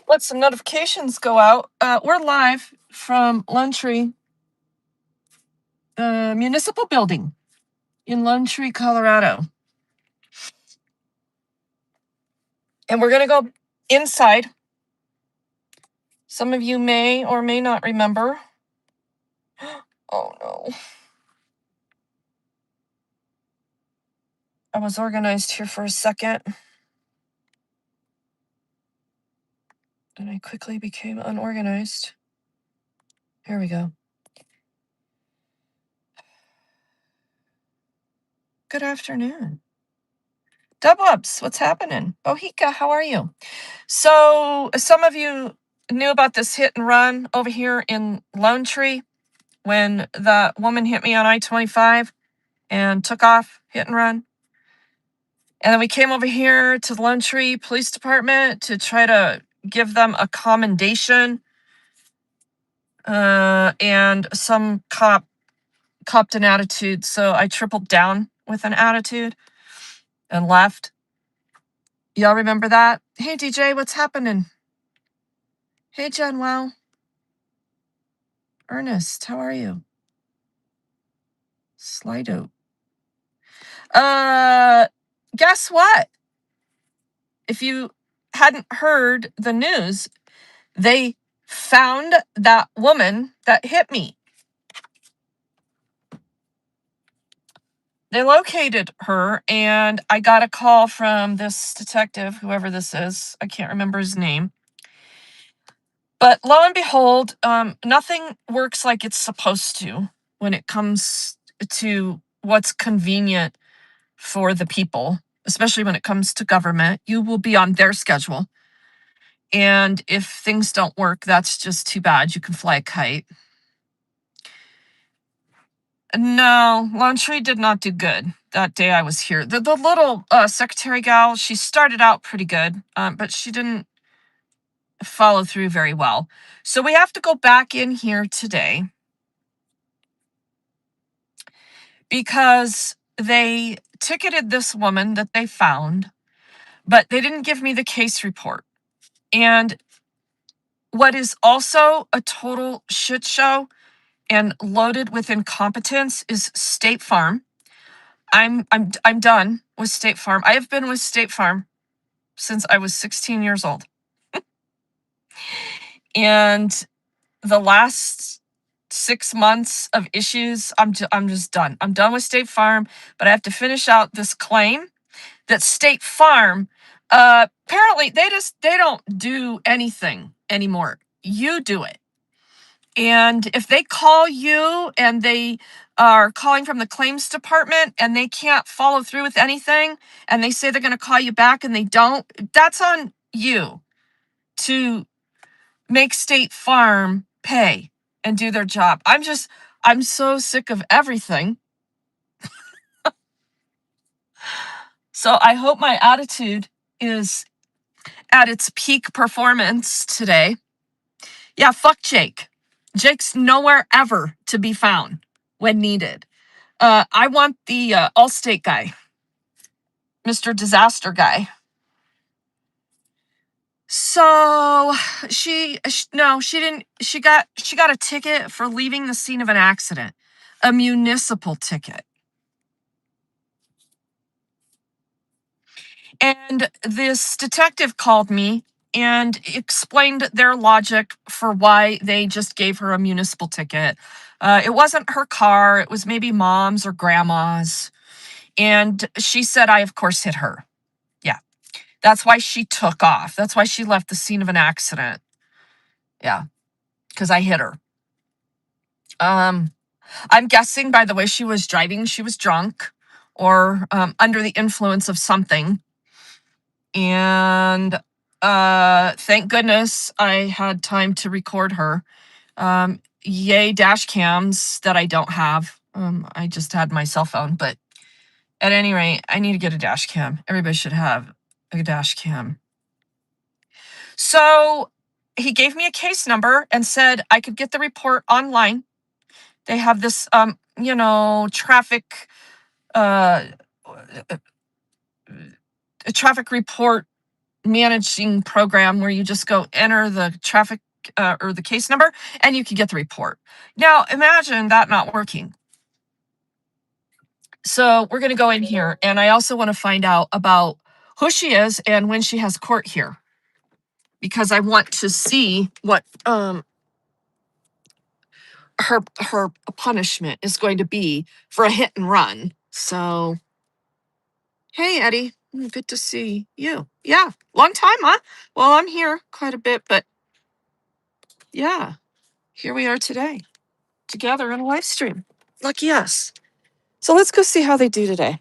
Let some notifications go out. We're live from Lone Tree Municipal Building in Lone Tree, Colorado. And we're going to go inside. Some of you may or may not remember. Oh, no. I was organized here for a second. And I quickly became unorganized. Here we go. Good afternoon. Dubwubs, what's happening? Bohika, how are you? So, some of you knew about this hit and run over here in Lone Tree when the woman hit me on I-25 and took off, hit and run. And then we came over here to the Lone Tree Police Department to try to give them a commendation. And some copped an attitude, so I tripled down with an attitude and left. Y'all remember that? Hey, DJ, what's happening? Hey, Jen, wow. Ernest, how are you? Slido. Guess what? If you hadn't heard the news, they found that woman that hit me. They located her, and I got a call from this detective, whoever this is. I can't remember his name. But lo and behold, nothing works like it's supposed to when it comes to what's convenient for the people, especially when it comes to government. You will be on their schedule. And if things don't work, that's just too bad. You can fly a kite. No, Lone Tree did not do good that day I was here. The little secretary gal, she started out pretty good, but she didn't follow through very well. So we have to go back in here today because they ticketed this woman that they found, but they didn't give me the case report. And what is also a total shit show and loaded with incompetence is State Farm. I'm done with State Farm. I have been with State Farm since I was 16 years old. And the last 6 months of issues, I'm just done. I'm done with State Farm, but I have to finish out this claim that State Farm, apparently they don't do anything anymore. You do it. And if they call you and they are calling from the claims department and they can't follow through with anything and they say they're going to call you back and they don't, that's on you to make State Farm pay and do their job. I'm so sick of everything. So I hope my attitude is at its peak performance today. Yeah, fuck Jake. Jake's nowhere ever to be found when needed. I want the Allstate guy, Mr. Disaster guy. So she didn't. She got a ticket for leaving the scene of an accident, a municipal ticket. And this detective called me and explained their logic for why they just gave her a municipal ticket. It wasn't her car. It was maybe mom's or grandma's. And she said, I, of course, hit her. Yeah. That's why she took off. That's why she left the scene of an accident. Yeah. Because I hit her. I'm guessing by the way she was driving, she was drunk or under the influence of something. And thank goodness I had time to record her. Yay, dash cams that I don't have. I just had my cell phone, but at any rate, I need to get a dash cam. Everybody should have a dash cam. So he gave me a case number and said I could get the report online. They have this, traffic, a traffic report managing program where you just go enter the traffic or the case number and you can get the report. Now imagine that not working. So we're going to go in here, and I also want to find out about who she is and when she has court here, because I want to see what her punishment is going to be for a hit and run. So, hey Eddie, good to see you. Yeah, long time, huh? Well, I'm here quite a bit, but yeah, here we are today, together in a live stream. Lucky us. So let's go see how they do today.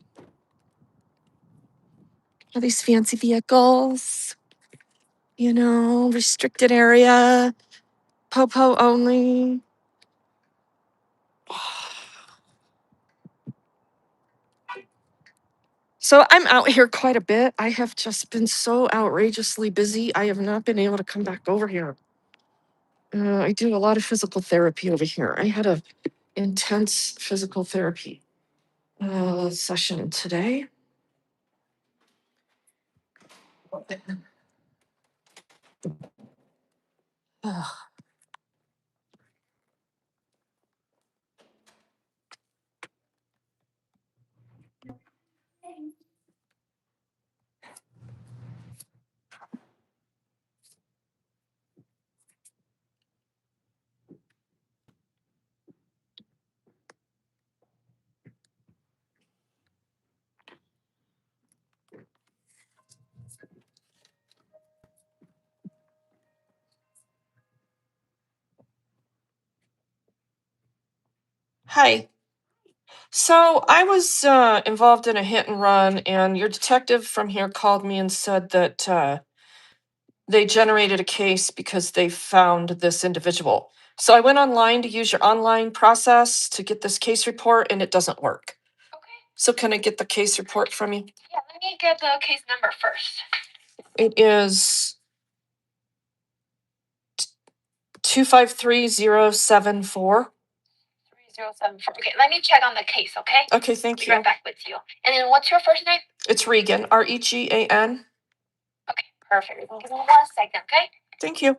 Are these fancy vehicles? You know, restricted area, Popo only. So I'm out here quite a bit. I have just been so outrageously busy. I have not been able to come back over here. I do a lot of physical therapy over here. I had a intense physical therapy session today. Ugh. Hi. So I was involved in a hit and run, and your detective from here called me and said that they generated a case because they found this individual. So I went online to use your online process to get this case report, and it doesn't work. Okay. So can I get the case report from you? Yeah, let me get the case number first. It is 253074. 3074. Okay, let me check on the case, okay? Okay, thank Be you. right back with you. And then what's your first name? It's Regan, Regan. Okay, perfect. Give me 1 second, okay? Thank you.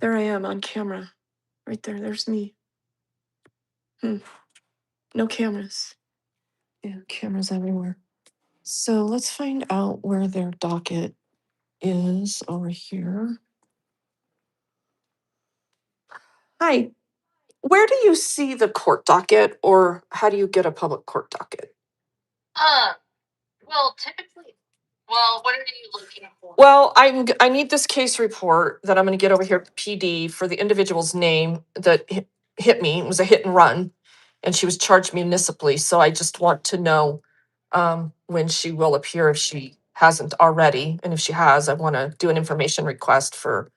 There I am on camera. Right there. There's me. No cameras. Yeah, cameras everywhere. So let's find out where their docket is over here. Hi. Where do you see the court docket, or how do you get a public court docket? Well, typically, what are you looking for? Well, I need this case report that I'm going to get over here to PD for the individual's name that hit me. It was a hit and run, and she was charged municipally. So I just want to know when she will appear if she hasn't already, and if she has, I want to do an information request for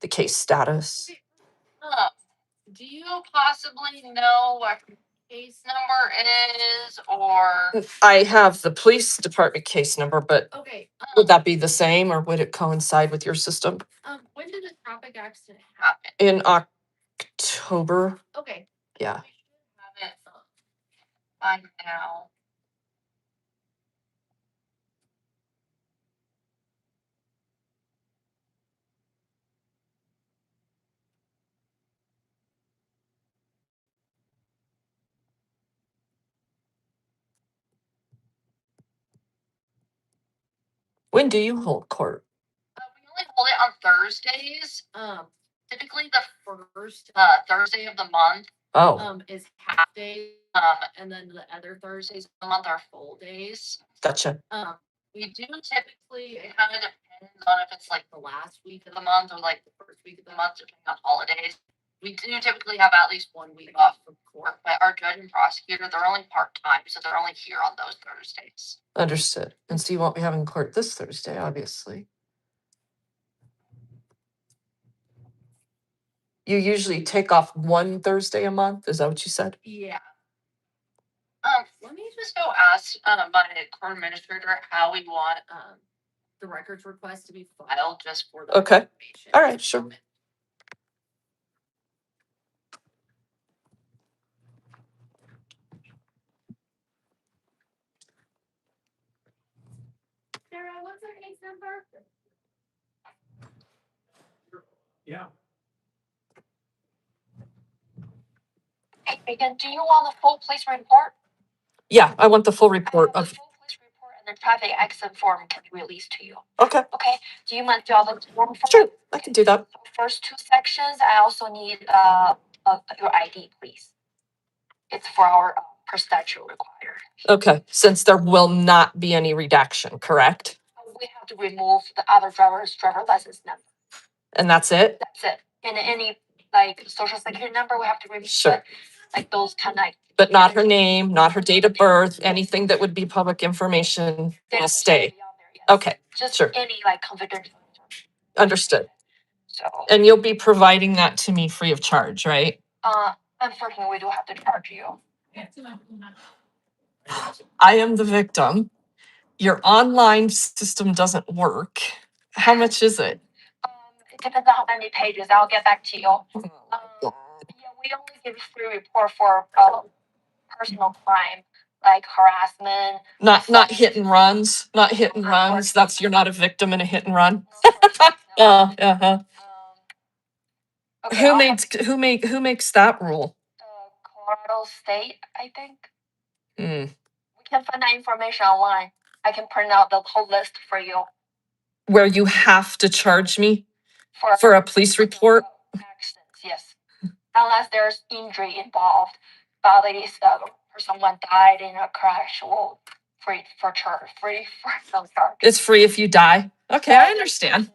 the case status. Do you possibly know what her case number is, or? I have the police department case number, but Okay. would that be the same, or would it coincide with your system? When did a traffic accident happen? In October. Okay. Yeah. Have it by now. When do you hold court? We only hold it on Thursdays. Typically the first Thursday of the month. Oh, Is half day. And then the other Thursdays of the month are full days. gotcha. We do typically, it kind of depends on if it's like the last week of the month or like the first week of the month, depending on holidays. We do typically have at least 1 week off from court, but our judge and prosecutor, they're only part-time, so they're only here on those Thursdays. Understood. And so you won't be having court this Thursday, obviously. You usually take off one Thursday a month. Is that what you said? Yeah. Let me just go ask my court administrator how we want the records request to be filed just for the Okay. information. All right, sure. What's their case number? Yeah. Hey, Megan, do you want the full police report? Yeah, I want the full I report have of, the full police report and the traffic accident form can be released to you. okay, Okay, do you want to do all the form for sure, it? I can do that. So first two sections, I also need your ID, please. It's for our per statute required. Okay, since there will not be any redaction, correct? We have to remove the other driver's driver license number. And that's it? That's it. And any like social security number, we have to remove Sure. it. Like those kind of like. But not her name, not her date of birth, anything that would be public information They will don't stay. be on there yet. Okay, Just sure. any like confidential. Understood. So And you'll be providing that to me free of charge, right? unfortunately, we do have to charge you. I am the victim. Your online system doesn't work. How much is it? It depends on how many pages. I'll get back to you. Yeah, we only give free report for personal crime like harassment. Not hit and runs, not hit and runs. That's, you're not a victim in a hit and run. Uh-huh. Okay, Who makes that rule? Colorado State, I think. Hmm. We can find that information online. I can print out the whole list for you. Where you have to charge me for a police report? Accidents, yes. Unless there's injury involved, bodily or someone died in a crash, well, free for no charge. It's free if you die. Okay, I understand.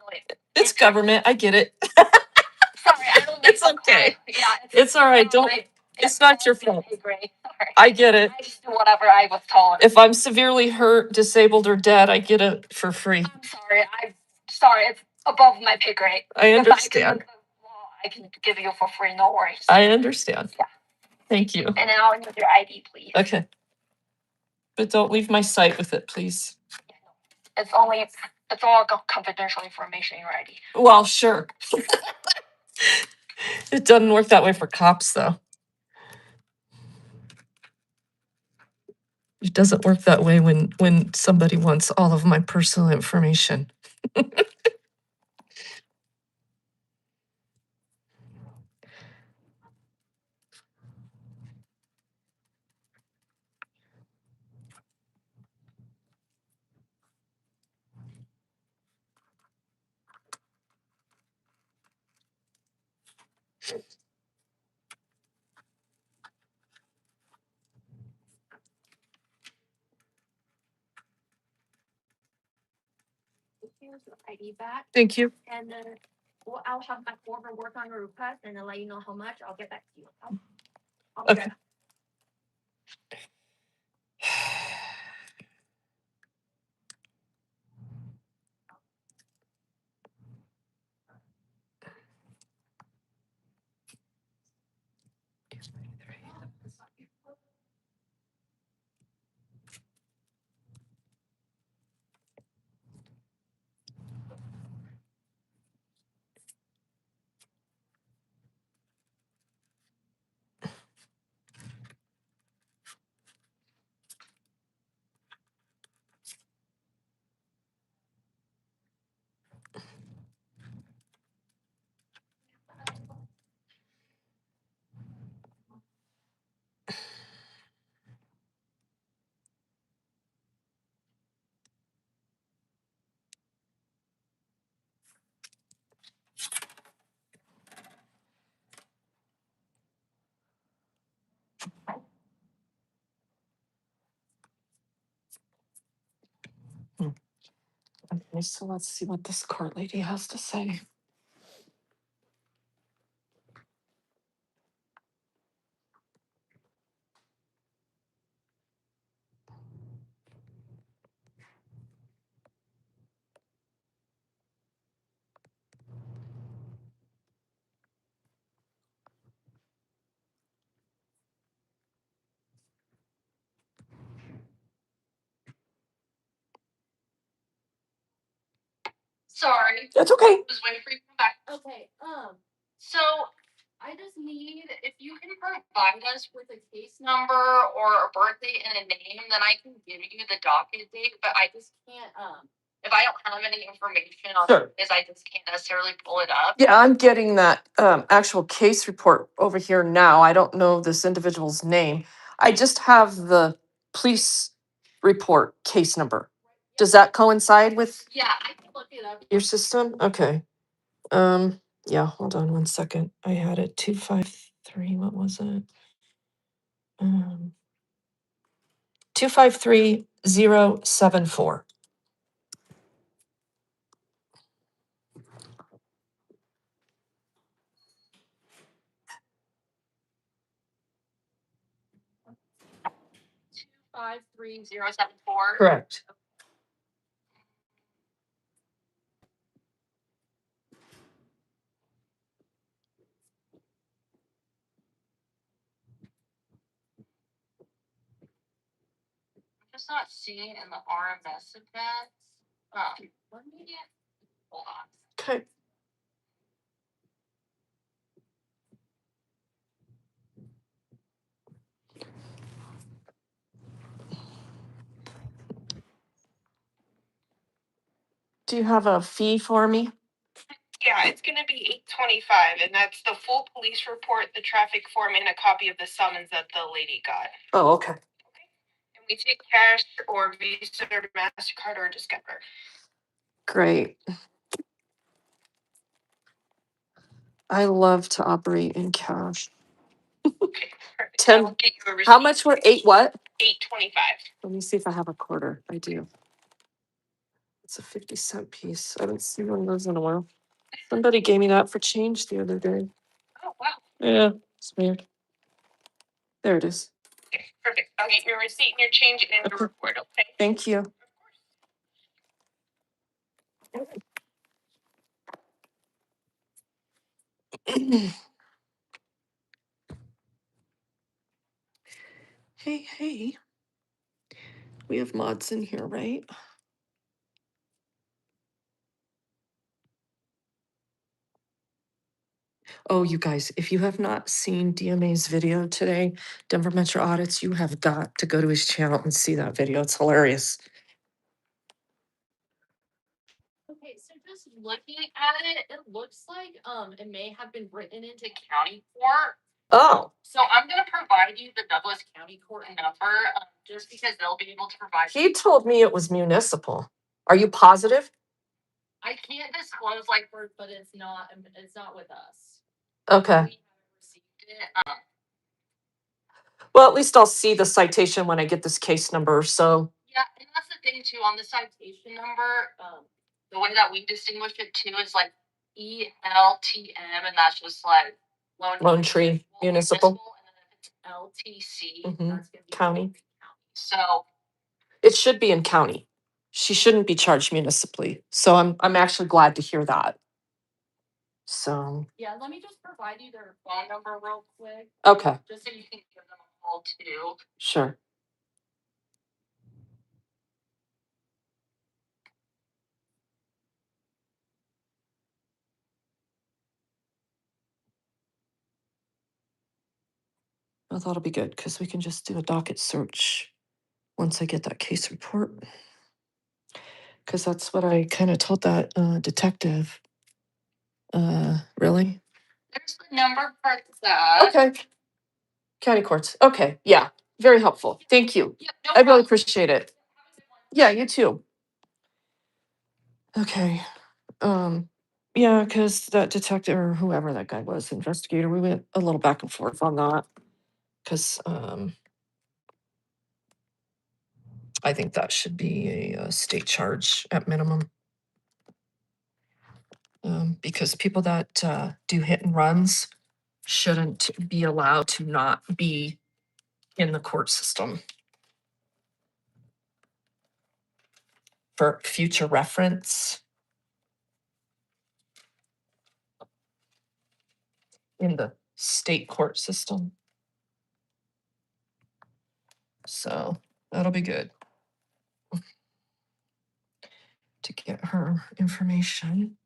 It's government. I get it. Sorry, I don't make It's okay. Yeah, It's all right. Don't. It's not your fault. Sorry. I get it. I just do whatever I was told. If I'm severely hurt, disabled, or dead, I get it for free. I'm sorry. Sorry. It's above my pay grade. I understand. I can give you for free. No worries. I understand. Yeah. Thank you. And then I'll need your ID, please. Okay. But don't leave my site with it, please. It's all confidential information, your ID. Well, sure. It doesn't work that way for cops, though. It doesn't work that way when somebody wants all of my personal information. Here's your ID back. Thank you. And then I'll have my former work on your request and then let you know how much. I'll get back to you. Okay. Okay, so let's see what this court lady has to say. Sorry. That's okay. Just waiting for you to come back. Okay. So I just need if you can provide us with a case number or a birthday and a name, then I can give you the docket date. But I just can't if I don't have any information on Sure. this, I just can't necessarily pull it up. Yeah, I'm getting that actual case report over here now. I don't know this individual's name. I just have the police report case number. Does that coincide with Yeah, I can look it up. your system? Okay. Yeah, hold on one second. I had it 253. What was it? 253074. Two 53074. Correct. I'm just not seeing in the RMS events. Let me get. Hold on. Okay. Do you have a fee for me? Yeah, it's gonna be 825, and that's the full police report, the traffic form, and a copy of the summons that the lady got. Oh, okay. And we take cash or Visa or MasterCard or Discover. Great. I love to operate in cash. Okay, perfect. 10 I'll get you a receipt. How much were 8 what? 825. Let me see if I have a quarter. I do. It's a 50-cent piece. I haven't seen one of those in a while. Somebody gave me that for change the other day. Oh, wow. Yeah, it's weird. There it is. Okay, perfect. I'll get your receipt and your change and your Okay. report, okay? Thank you. Of course. Hey. We have mods in here, right? Oh, you guys, if you have not seen DMA's video today, Denver Metro Audits, you have got to go to his channel and see that video. It's hilarious. Okay, so just looking at it, it looks like it may have been written into county court. Oh, So I'm gonna provide you the Douglas County Court number, just because they'll be able to provide. he told me it was municipal. Are you positive? I can't disclose but it's not with us. Okay. We haven't received it. Well, at least I'll see the citation when I get this case number. So, Yeah, and that's the thing too, on the citation number, the way that we distinguish it too is like ELTM, and that's just like Lone Tree Municipal. And then if it's LTC, Mhm. that's gonna be County. Logan County. So It should be in county. She shouldn't be charged municipally. So I'm actually glad to hear that. So, yeah, let me just provide you their phone number real quick, okay, just so you can give them a call too. sure. Well, that'll be good because we can just do a docket search once I get that case report. Because that's what I kind of told that detective. Really? There's the number for that. Okay. County courts. Okay. Yeah. Very helpful. Thank you. Yeah, no I really problem. appreciate it. Have a good one. Yeah, you too. Okay. Yeah, because that detective or whoever that guy was, investigator, we went a little back and forth on that. Because I think that should be a state charge at minimum. Because people that do hit and runs shouldn't be allowed to not be in the court system. For future reference in the state court system. So that'll be good to get her information.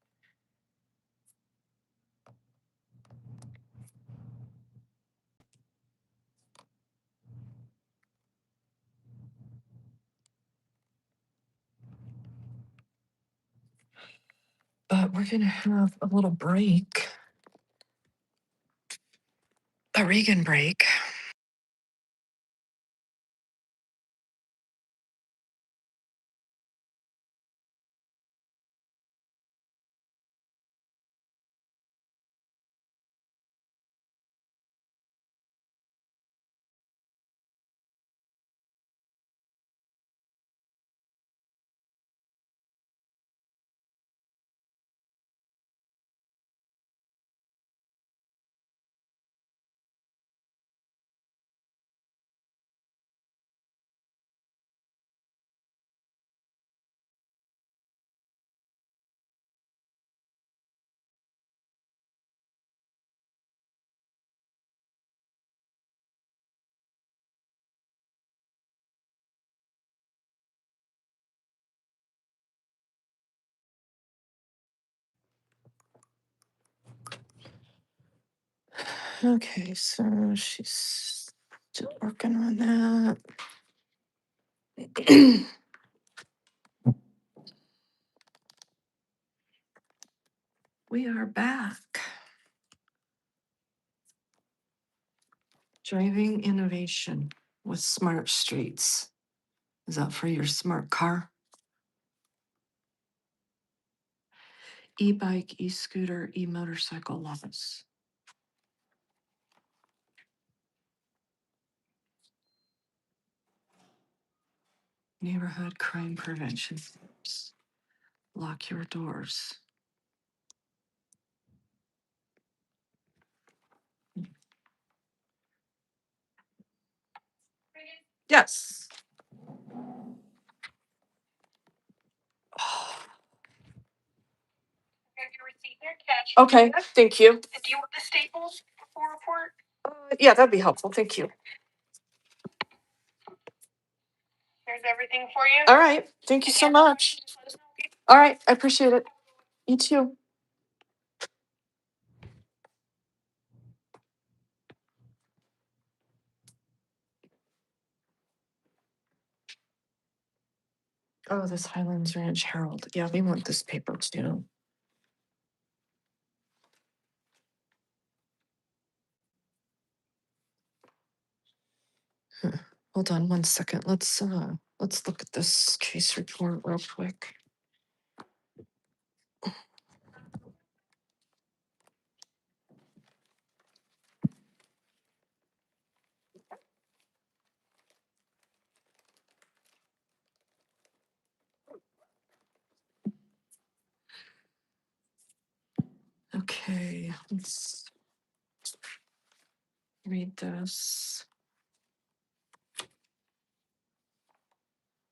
we're gonna have a little break. A Regan break. Okay, so she's still working on that. We are back. Driving innovation with smart streets. Is that for your smart car? E-bike, e-scooter, e-motorcycle laws. Neighborhood crime prevention. Tips. Lock your doors. Yes. Have your receipt there, cash. Okay, thank you. Do you want the Staples report? Yeah, that'd be helpful. Thank you. Here's everything for you. All right. Thank you so much. All right. I appreciate it. You too. Oh, this Highlands Ranch Herald. Yeah, we want this paper too. Hold on one second. Let's look at this case report real quick. Okay, let's read this.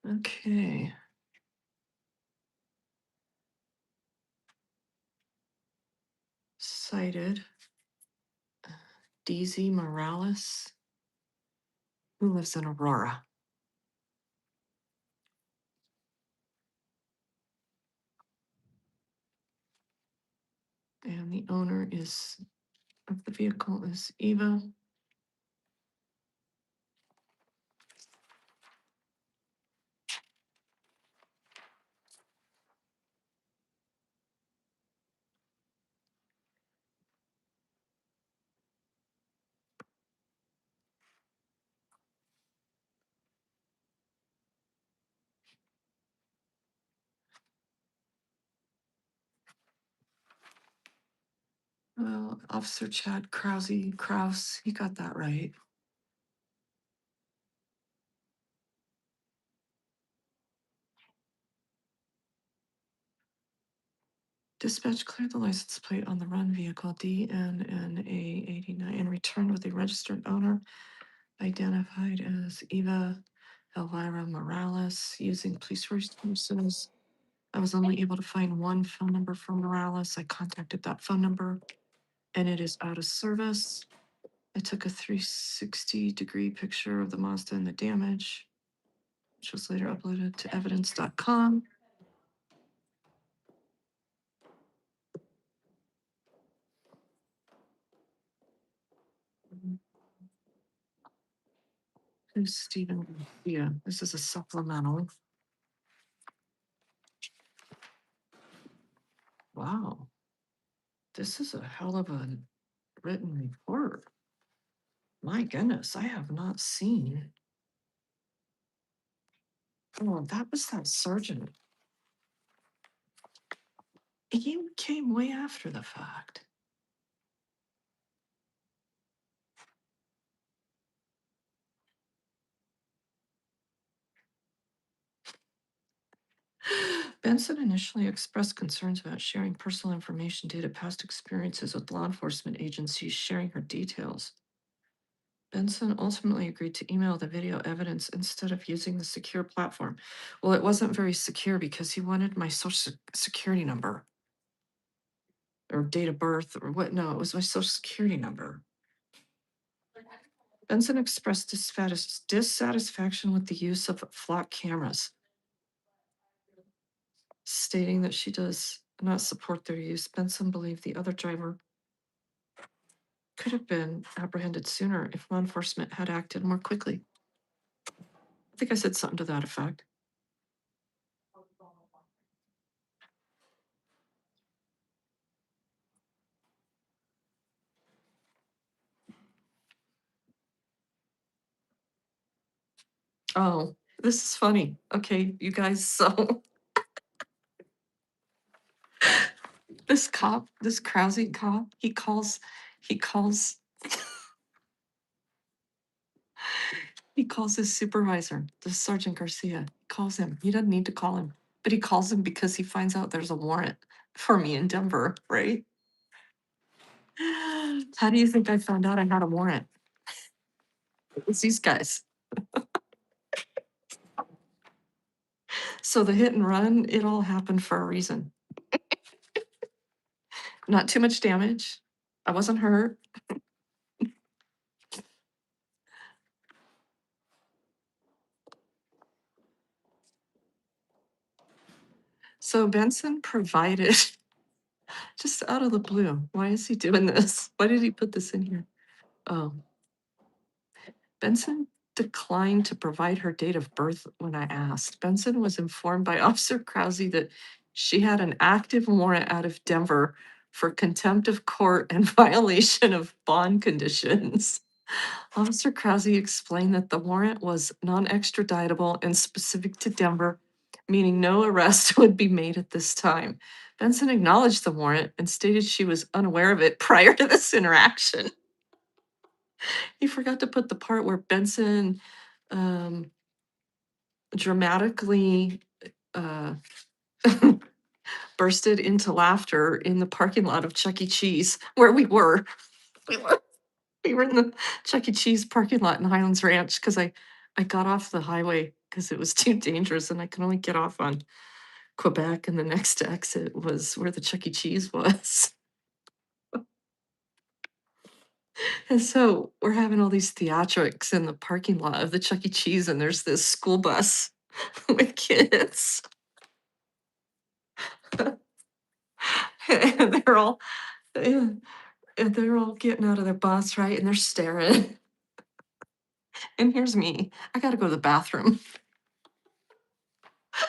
Okay. Cited DZ Morales, who lives in Aurora. And the owner of the vehicle is Eva. Well, Officer Chad Kraus, he got that right. Dispatch cleared the license plate on the run vehicle DNNA 89 and returned with a registered owner identified as Eva Elvira Morales using police resources. I was only able to find one phone number for Morales. I contacted that phone number and it is out of service. I took a 360-degree picture of the Mazda and the damage, which was later uploaded to evidence.com. Who's Stephen? Yeah, this is a supplemental. Wow. wow. This is a hell of a written report. My goodness, I have not seen. Oh, that was that sergeant. He came way after the fact. Benson initially expressed concerns about sharing personal information due to past experiences with law enforcement agencies sharing her details. Benson ultimately agreed to email the video evidence instead of using the secure platform. Well, it wasn't very secure because he wanted my social security number or date of birth or what. No, it was my social security number. Benson expressed dissatisfaction with the use of flock cameras, stating that she does not support their use. Benson believed the other driver could have been apprehended sooner if law enforcement had acted more quickly. I think I said something to that effect. Oh, this is funny. Okay, you guys, so this cop, this Krause cop, he calls he calls his supervisor, the Sergeant Garcia. He calls him. He doesn't need to call him, but he calls him because he finds out there's a warrant for me in Denver, right? How do you think I found out I had a warrant? It's these guys. So the hit and run, it all happened for a reason. Not too much damage. I wasn't hurt. So Benson provided, just out of the blue, why is he doing this? Why did he put this in here? Oh, Benson declined to provide her date of birth when I asked. Benson was informed by Officer Krause that she had an active warrant out of Denver for contempt of court and violation of bond conditions. Officer Krause explained that the warrant was non-extraditable and specific to Denver, meaning no arrest would be made at this time. Benson acknowledged the warrant and stated she was unaware of it prior to this interaction. He forgot to put the part where Benson dramatically bursted into laughter in the parking lot of Chuck E. Cheese, where we were. We were in the Chuck E. Cheese parking lot in Highlands Ranch because I got off the highway because it was too dangerous and I could only get off on Quebec, and the next exit was where the Chuck E. Cheese was. And so we're having all these theatrics in the parking lot of the Chuck E. Cheese, and there's this school bus with kids. And they're all and they're all getting out of their bus, right? And they're staring. And here's me. I gotta go to the bathroom.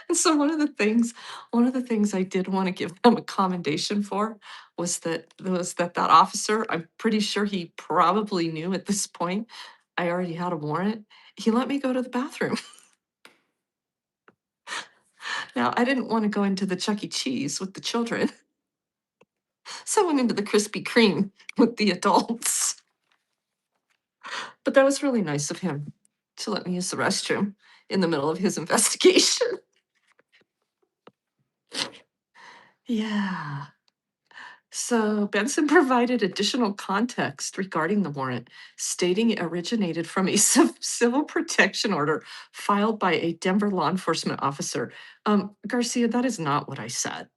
And so one of the things I did want to give them a commendation for was that officer, I'm pretty sure he probably knew at this point I already had a warrant. He let me go to the bathroom. Now, I didn't want to go into the Chuck E. Cheese with the children. So I went into the Krispy Kreme with the adults. But that was really nice of him to let me use the restroom in the middle of his investigation. Yeah. So Benson provided additional context regarding the warrant, stating it originated from a civil protection order filed by a Denver law enforcement officer. Garcia, that is not what I said.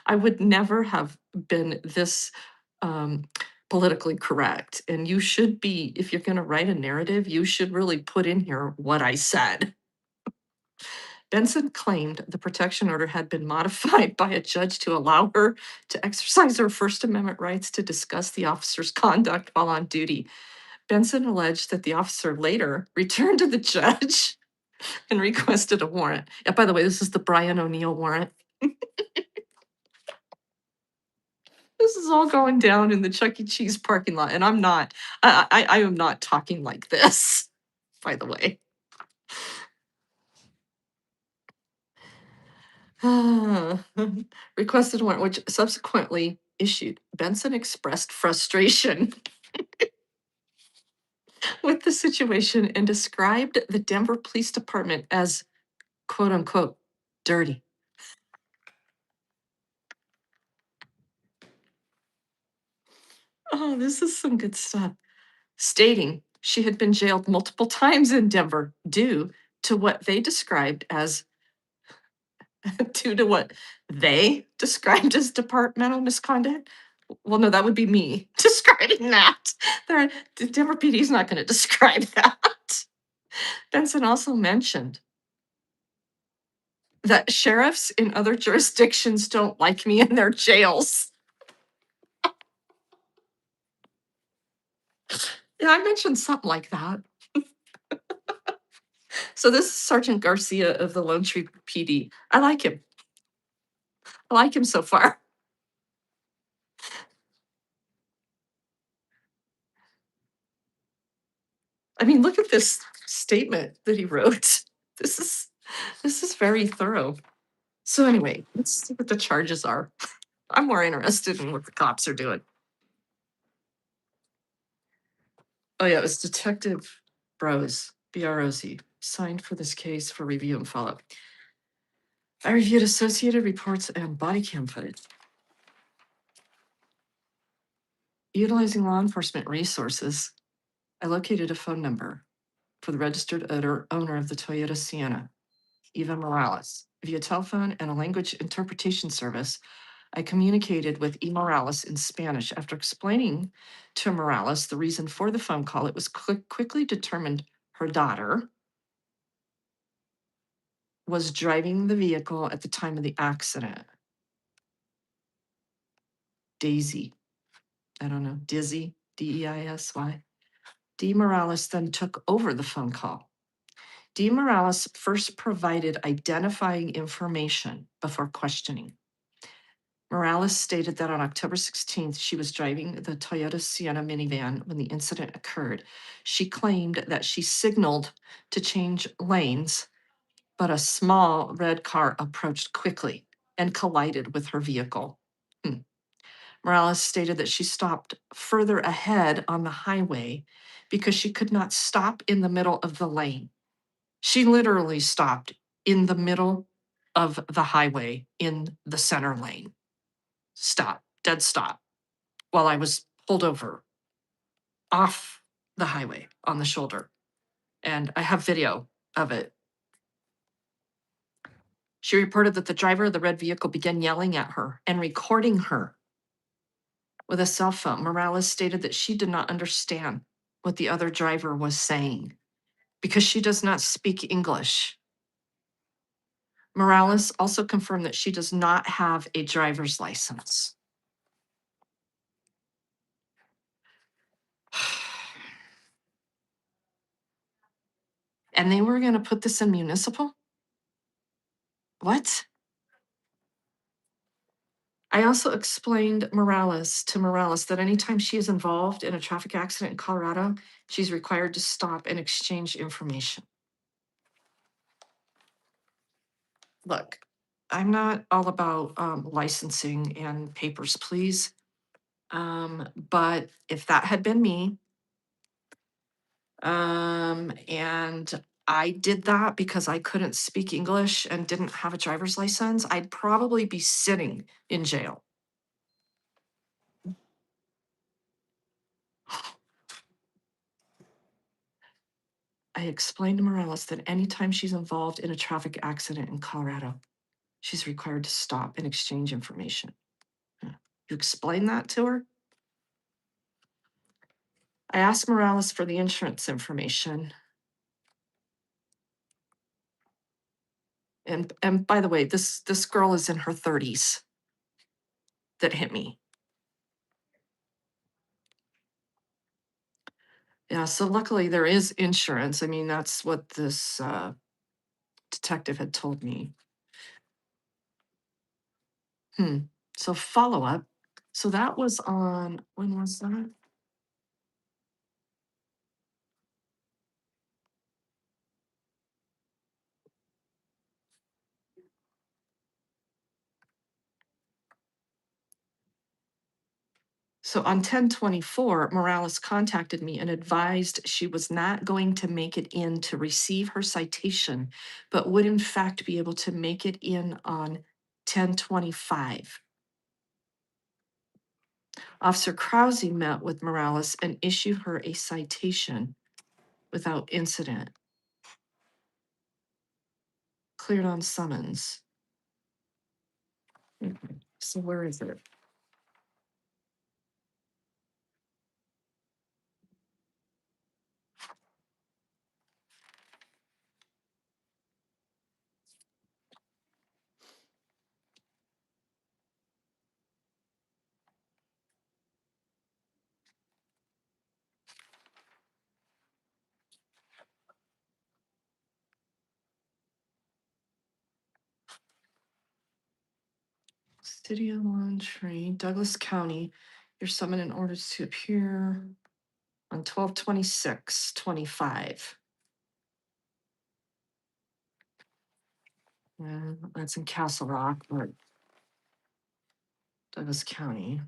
I would never have been this politically correct. And you should be, if you're going to write a narrative, you should really put in here what I said. Benson claimed the protection order had been modified by a judge to allow her to exercise her First Amendment rights to discuss the officer's conduct while on duty. Benson alleged that the officer later returned to the judge and requested a warrant. Yeah, by the way, this is the Brian O'Neill warrant. This is all going down in the Chuck E. Cheese parking lot, and I'm not. I am not talking like this, by the way. Requested warrant, which subsequently issued. Benson expressed frustration with the situation and described the Denver Police Department as quote unquote dirty. Oh, this is some good stuff. Stating she had been jailed multiple times in Denver due to what they described as due to what they described as departmental misconduct. Well, no, that would be me describing that. The Denver PD is not going to describe that. Benson also mentioned that sheriffs in other jurisdictions don't like me in their jails. Yeah, I mentioned something like that. So this is Sergeant Garcia of the Lone Tree PD. I like him. I like him so far. I mean, look at this statement that he wrote. This is very thorough. So anyway, let's see what the charges are. I'm more interested in what the cops are doing. Oh yeah, it was Detective Brose, B-R-O-Z, signed for this case for review and follow-up. I reviewed associated reports and body cam footage. Utilizing law enforcement resources, I located a phone number for the registered owner of the Toyota Sienna, Eva Morales. Via telephone and a language interpretation service, I communicated with E. Morales in Spanish. After explaining to Morales the reason for the phone call, it was quickly determined her daughter was driving the vehicle at the time of the accident. Daisy, I don't know, Dizzy, D-E-I-S-Y. D. Morales then took over the phone call. D. Morales first provided identifying information before questioning. Morales stated that on October 16th, she was driving the Toyota Sienna minivan when the incident occurred. She claimed that she signaled to change lanes, but a small red car approached quickly and collided with her vehicle. Morales stated that she stopped further ahead on the highway because she could not stop in the middle of the lane. She literally stopped in the middle of the highway in the center lane. Stop, dead stop, while I was pulled over off the highway on the shoulder. And I have video of it. She reported that the driver of the red vehicle began yelling at her and recording her with a cell phone. Morales stated that she did not understand what the other driver was saying because she does not speak English. Morales also confirmed that she does not have a driver's license. And they were going to put this in municipal? What? I also explained to Morales that anytime she is involved in a traffic accident in Colorado, she's required to stop and exchange information. Look, I'm not all about licensing and papers, please. But if that had been me, and I did that because I couldn't speak English and didn't have a driver's license, I'd probably be sitting in jail. I explained to Morales that anytime she's involved in a traffic accident in Colorado, she's required to stop and exchange information. You explain that to her? I asked Morales for the insurance information. And by the way, this girl is in her 30s that hit me. Yeah, so luckily there is insurance. I mean, that's what this detective had told me. So follow up. So that was on, when was that? So on 10/24, Morales contacted me and advised she was not going to make it in to receive her citation, but would in fact be able to make it in on 10/25. Officer Krause met with Morales and issued her a citation without incident. Cleared on summons. Okay, so where is it? City of Longtree, Douglas County. You're summoned in order to appear on 12/26/25. That's in Castle Rock, but Douglas County.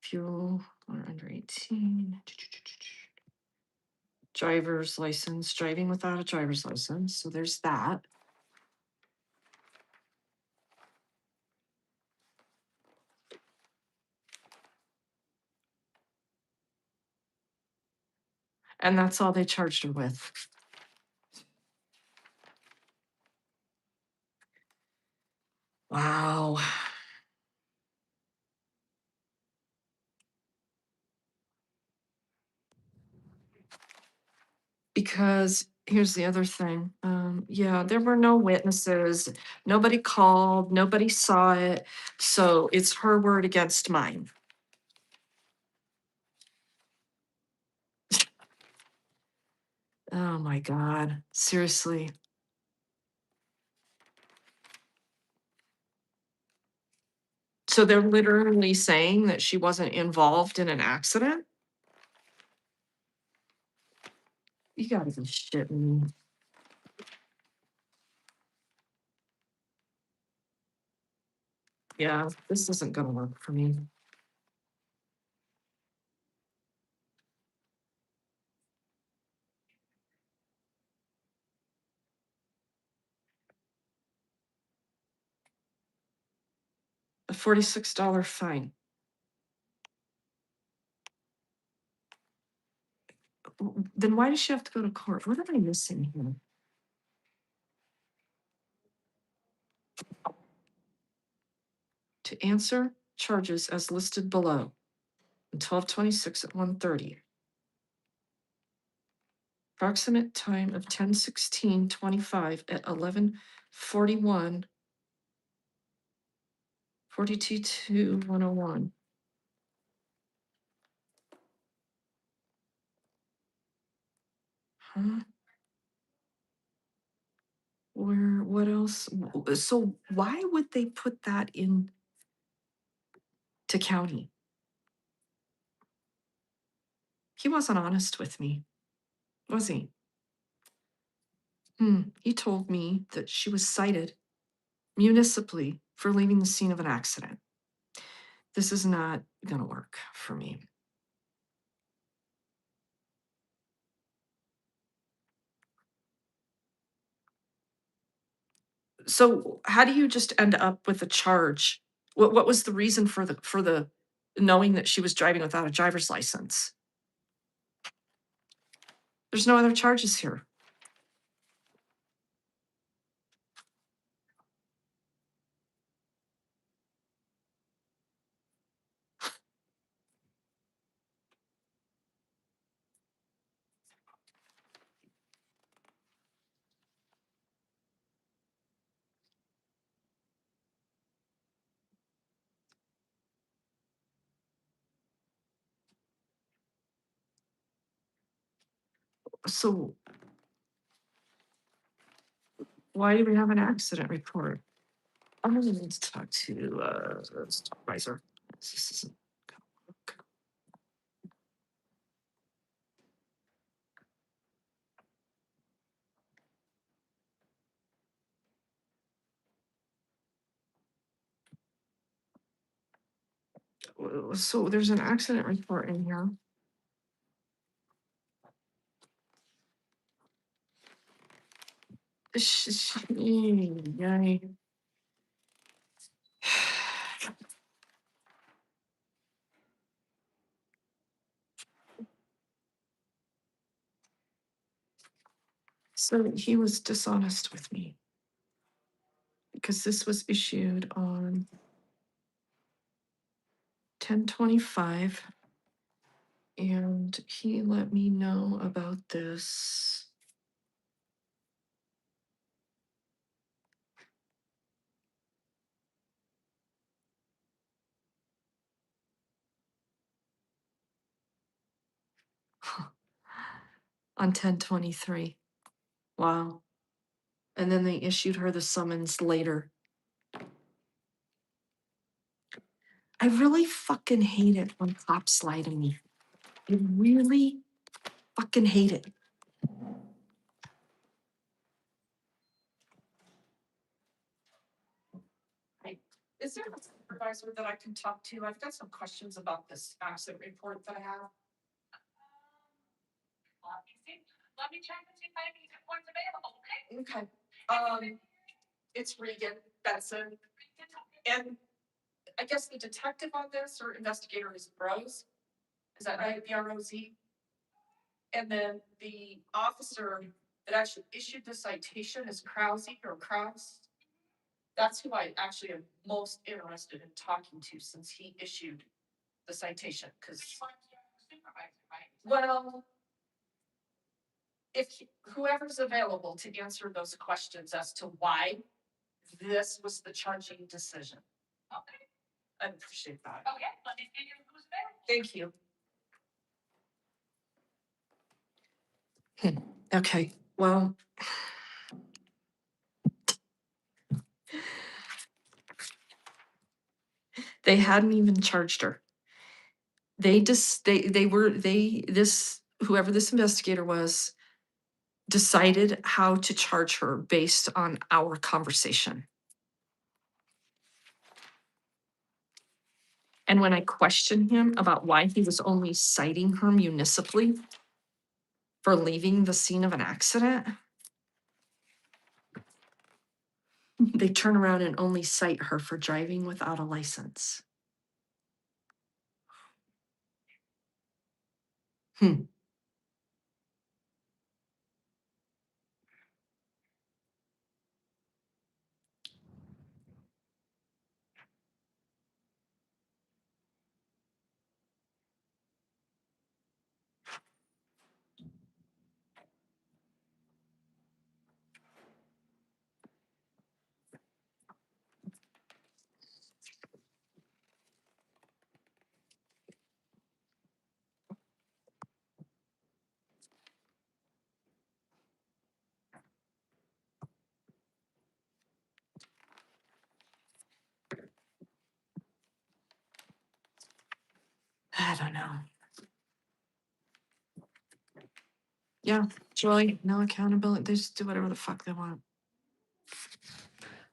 Fuel or under 18. Driver's license, driving without a driver's license. So there's that. And that's all they charged her with. Wow. Because here's the other thing. Yeah, there were no witnesses. Nobody called, nobody saw it. So it's her word against mine. Oh my God. Seriously. So they're literally saying that she wasn't involved in an accident? You gotta be shitting me. Yeah, this isn't gonna work for me. A $46 fine. Then why does she have to go to court? What am I missing here? To answer charges as listed below. In 12/26 at 1:30. Approximate time of 10/16/25 at 11:41. 42-101. Huh? Where, what else? So why would they put that in to county? He wasn't honest with me, was he? He told me that she was cited municipally for leaving the scene of an accident. This is not gonna work for me. So how do you just end up with a charge? What was the reason for the knowing that she was driving without a driver's license? There's no other charges here. So why do we have an accident report? I'm gonna need to talk to the supervisor. This isn't gonna work. So there's an accident report in here. Yay. So he was dishonest with me because this was issued on 10/25, and he let me know about this. On 10/23. Wow. And then they issued her the summons later. I really fucking hate it when cops lie to me. I really fucking hate it. Is there a supervisor that I can talk to? I've got some questions about this accident report that I have. Let me check and see if I have any ones available, okay? Okay. It's Regan Benson, and I guess the detective on this or investigator is Bros. Is that right? BROZ? And then the officer that actually issued the citation is Krause or Kraus. That's who I actually am most interested in talking to since he issued the citation, because, well, if whoever's available to answer those questions as to why this was the charging decision. Okay, I appreciate that. okay, let me see who's available. Thank you. Okay, well. They hadn't even charged her. Whoever this investigator was decided how to charge her based on our conversation. And when I questioned him about why he was only citing her municipally for leaving the scene of an accident, they turn around and only cite her for driving without a license. I don't know. Yeah, Joy, no accountability. They just do whatever the fuck they want.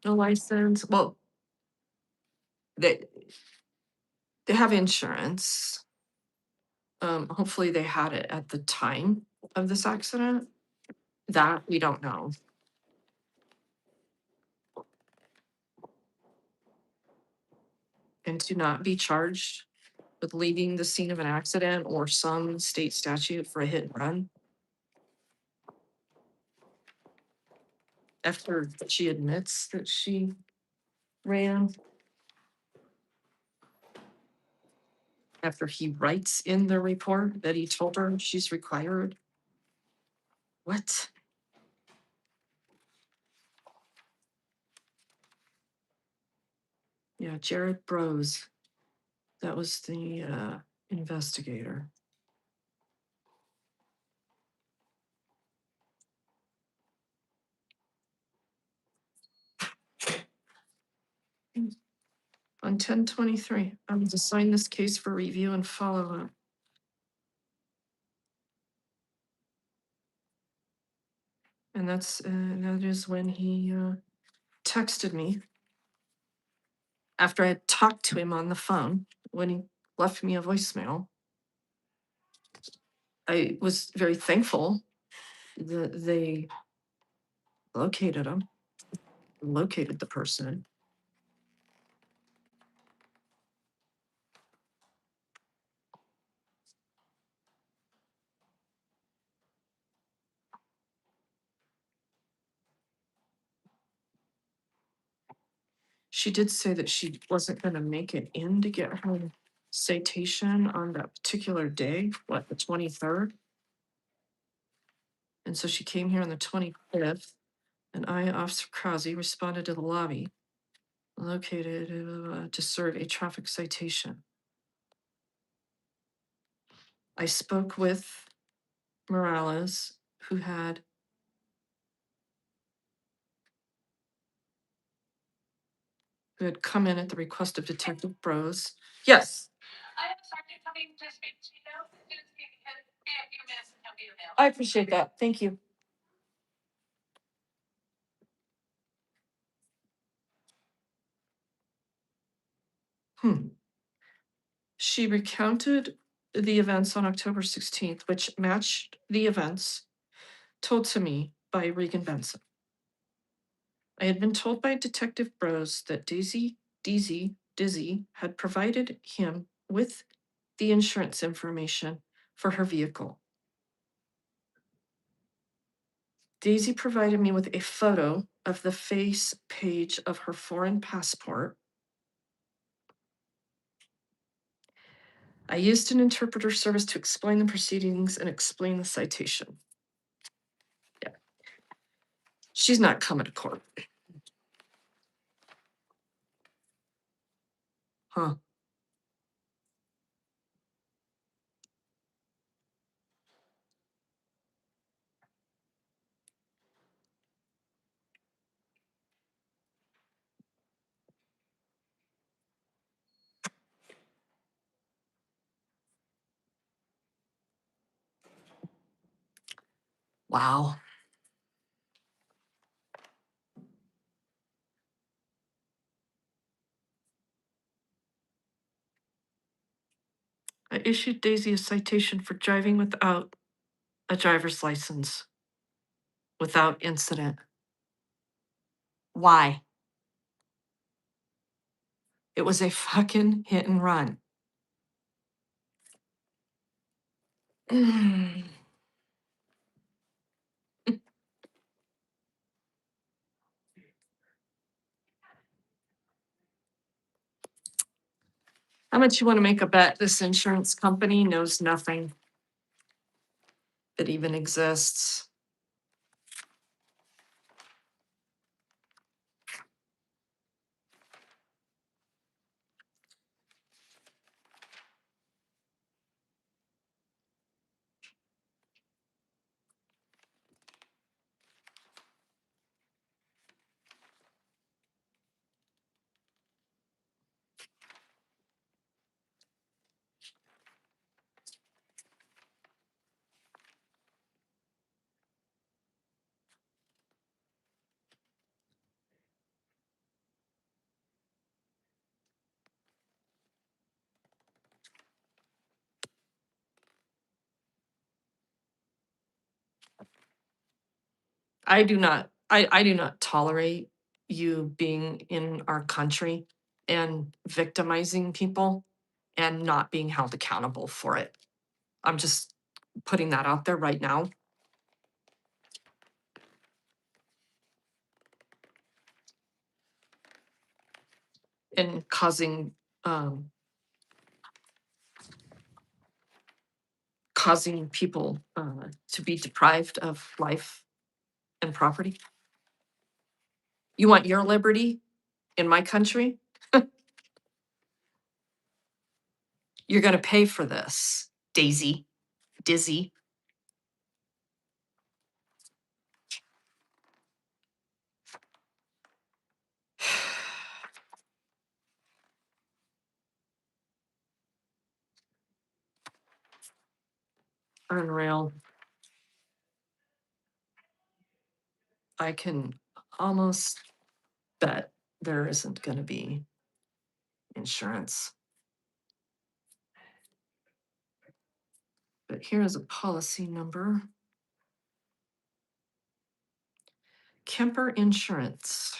No license. Well, they have insurance. Hopefully they had it at the time of this accident. That we don't know. And to not be charged with leaving the scene of an accident or some state statute for a hit and run. After she admits that she ran. After he writes in the report that he told her she's required. What? Yeah, Jared Bros. That was the investigator. On 10/23, I was assigned this case for review and follow-up. And that is when he texted me after I had talked to him on the phone, when he left me a voicemail. I was very thankful that they located him, located the person. She did say that she wasn't gonna make it in to get her citation on that particular day, what, the 23rd? And so she came here on the 25th, and I, Officer Krause, responded to the lobby, located to serve a traffic citation. I spoke with Morales, who had come in at the request of Detective Bros. Yes, I am sorry, coming to speak to you now. Just give me a few minutes and he'll be available. I appreciate that. Thank you. She recounted the events on October 16th, which matched the events told to me by Regan Benson. I had been told by Detective Bros that Dizzy had provided him with the insurance information for her vehicle. Daisy provided me with a photo of the face page of her foreign passport. I used an interpreter service to explain the proceedings and explain the citation. Yeah. She's not coming to court. Huh. Wow. I issued Daisy a citation for driving without a driver's license, without incident. Why? It was a fucking hit and run. How much you want to make a bet this insurance company knows nothing that even exists? I do not tolerate you being in our country and victimizing people and not being held accountable for it. I'm just putting that out there right now. And causing people to be deprived of life and property. You want your liberty in my country? You're going to pay for this, Dizzy. Unreal. I can almost bet there isn't gonna be insurance. But here is a policy number. Kemper Insurance.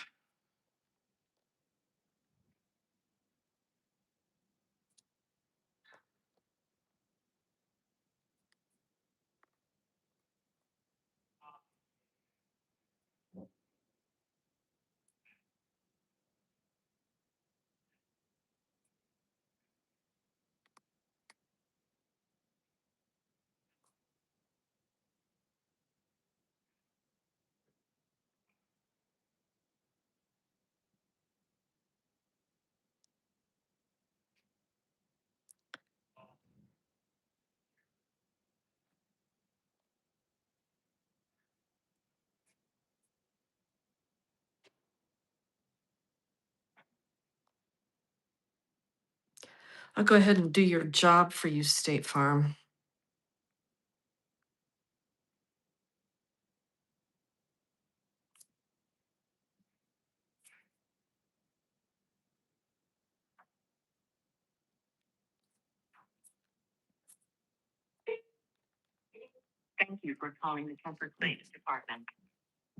I'll go ahead and do your job for you, State Farm. Thank you for calling the Kemper Claims Department.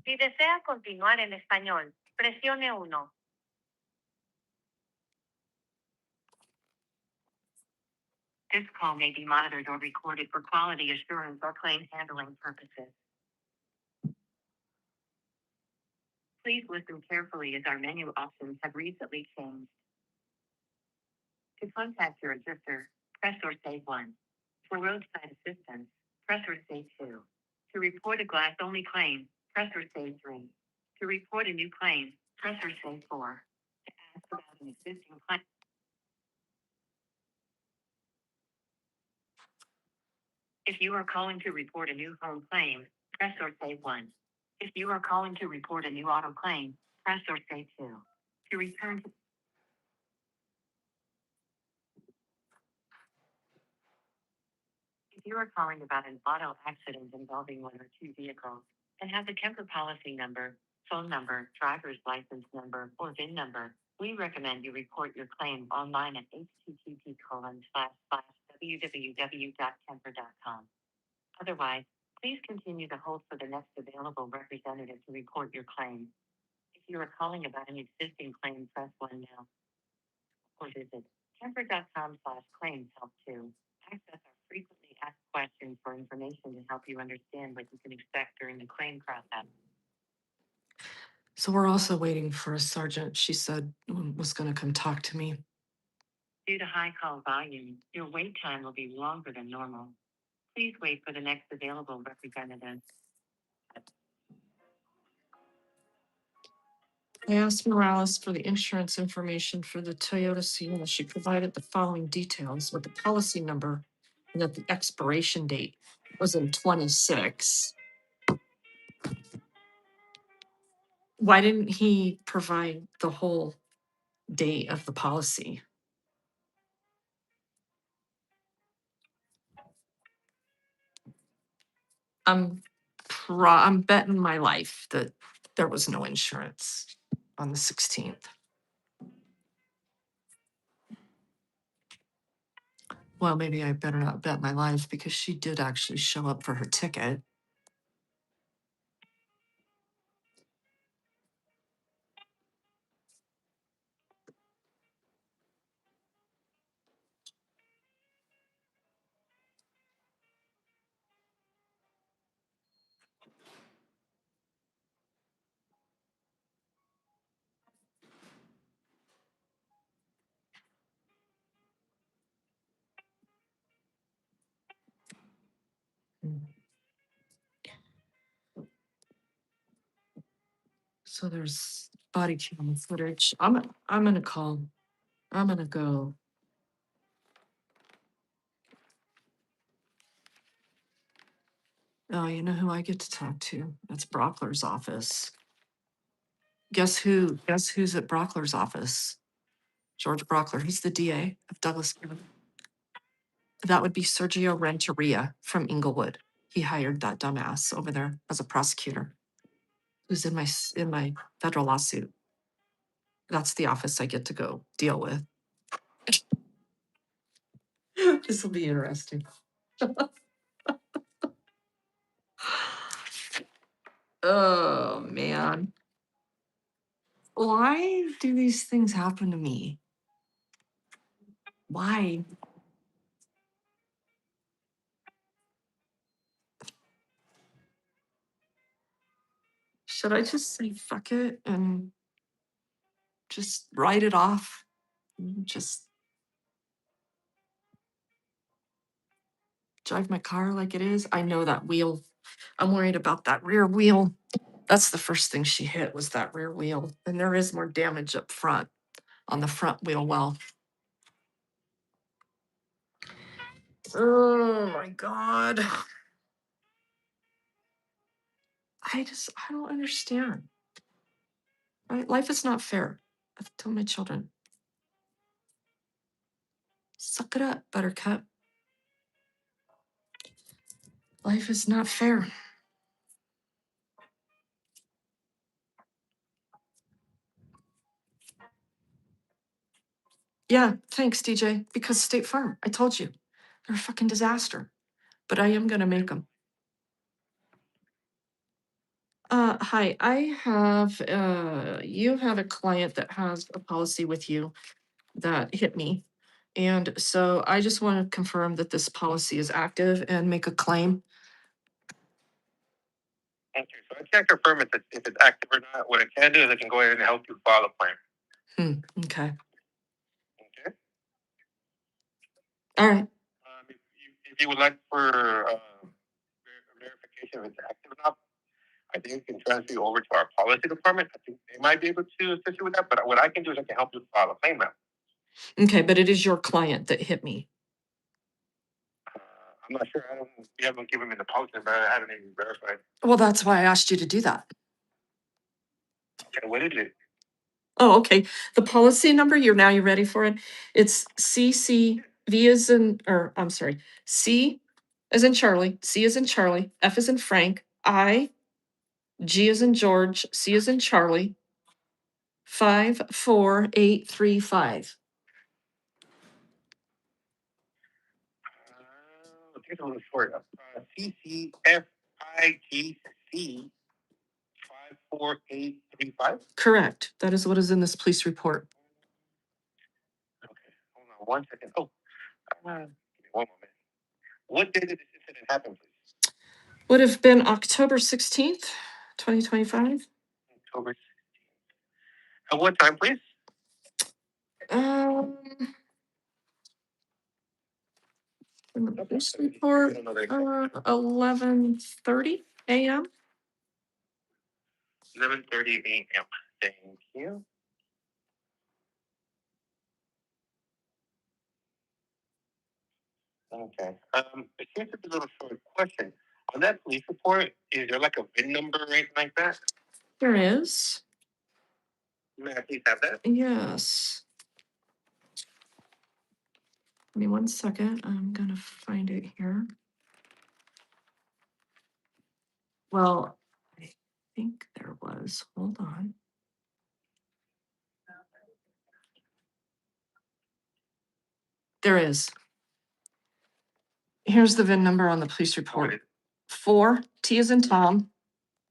Si desea continuar en español, presione 1. This call may be monitored or recorded for quality assurance or claim handling purposes. Please listen carefully as our menu options have recently changed. To contact your adjuster, press or say 1. For roadside assistance, press or say 2. To report a glass-only claim, press or say 3. To report a new claim, press or say 4. To ask about an existing claim, if you are calling to report a new home claim, press or say 1. If you are calling to report a new auto claim, press or say 2. To return to If you are calling about an auto accident involving one or two vehicles and have the Kemper policy number, phone number, driver's license number, or VIN number, we recommend you report your claim online at http://www.kemper.com. Otherwise, please continue to hold for the next available representative to report your claim. If you are calling about an existing claim, press 1 now. Or visit Kemper.com/claims help 2. Access our frequently asked questions for information to help you understand what you can expect during the claim process. So we're also waiting for a sergeant, she said was gonna come talk to me. Due to high call volume, your wait time will be longer than normal. Please wait for the next available representative. I asked Morales for the insurance information for the Toyota Sienna. She provided the following details with the policy number and that the expiration date was in 26. Why didn't he provide the whole date of the policy? I'm betting my life that there was no insurance on the 16th. Well, maybe I better not bet my life because she did actually show up for her ticket. Mm. So there's body cam footage. I'm gonna call. I'm gonna go. Oh, you know who I get to talk to? That's Brockler's office. Guess who? Guess who's at Brockler's office? George Brockler. He's the DA of Douglas County. That would be Sergio Renteria from Inglewood. He hired that dumbass over there as a prosecutor who's in my federal lawsuit. That's the office I get to go deal with. This will be interesting. Oh man. Why do these things happen to me? Why? Should I just say fuck it and just write it off? Just drive my car like it is? I know that wheel. I'm worried about that rear wheel. That's the first thing she hit was that rear wheel. And there is more damage up front on the front wheel well. Oh my God. I don't understand. Right? Life is not fair. I've told my children. Suck it up, buttercup. Life is not fair. Yeah, thanks, DJ. Because State Farm, I told you, they're a fucking disaster. But I am gonna make them. Hi, I have, you have a client that has a policy with you that hit me. And so I just want to confirm that this policy is active and make a claim. Okay, so I can't confirm if it's active or not. What I can do is I can go ahead and help you file a claim. Okay. Okay. All right. If you would like for verification if it's active or not, I think we can transfer you over to our policy department. I think they might be able to assist you with that. But what I can do is I can help you file a claim now. Okay, but it is your client that hit me. I'm not sure. We haven't given me the policy, but I haven't even verified. Well, that's why I asked you to do that. Okay, what is it? Oh, okay. The policy number, you ready for it? It's CC, V as in, or I'm sorry, C as in Charlie, C as in Charlie, F as in Frank, I, G as in George, C as in Charlie, 54835. I think it's a little short. CCFIGC 54835. Correct. That is what is in this police report. Okay, hold on 1 second. Oh, give me 1 moment. What day did this incident happen, please? Would have been October 16th, 2025. October 16th. At what time, please? In the police report, 11:30 a.m. 11:30 a.m. Thank you. Okay. It seems to be a little short question. On that police report, is there like a VIN number or anything like that? There is. May I please have that? Yes. Give me 1 second. I'm gonna find it here. Well, I think there was. Hold on. There is. Here's the VIN number on the police report. 4, T as in Tom,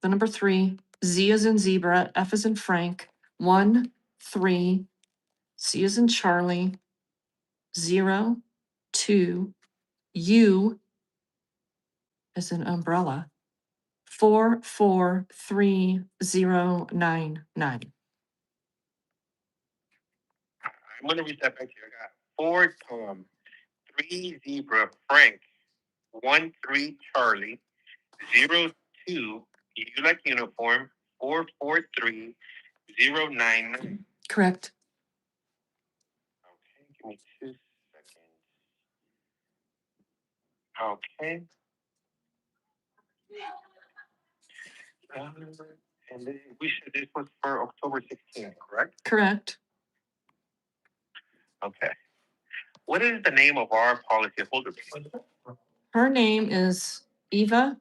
the number 3, Z as in zebra, F as in Frank, 1, 3, C as in Charlie, 0, 2, U as in umbrella, 443099. I'm going to read that back to you. I got 4 Tom, 3 Zebra, Frank, 1 3 Charlie, 0 2 U like uniform, 443099. Correct. Okay, give me 2 seconds. Okay. And then this was for October 16th, correct? Correct. Okay. What is the name of our policy holder? Her name is Eva,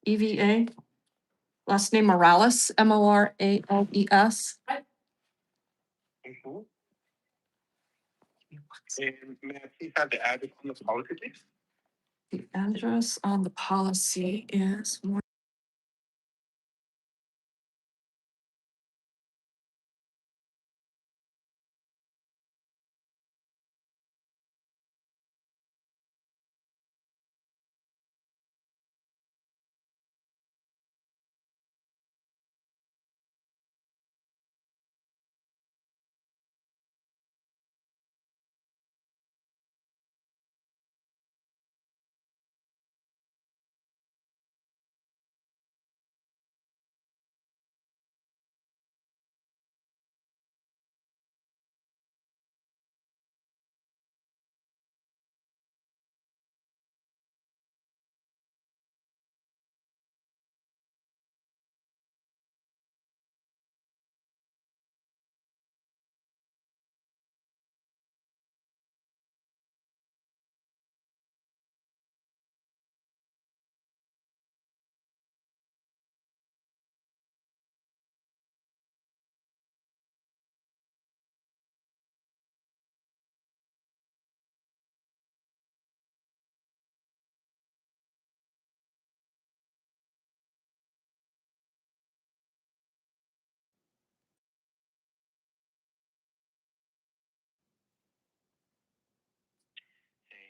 EVA. Last name Morales, Morales. Mhm. And may I please have the address on the policy, please? The address on the policy is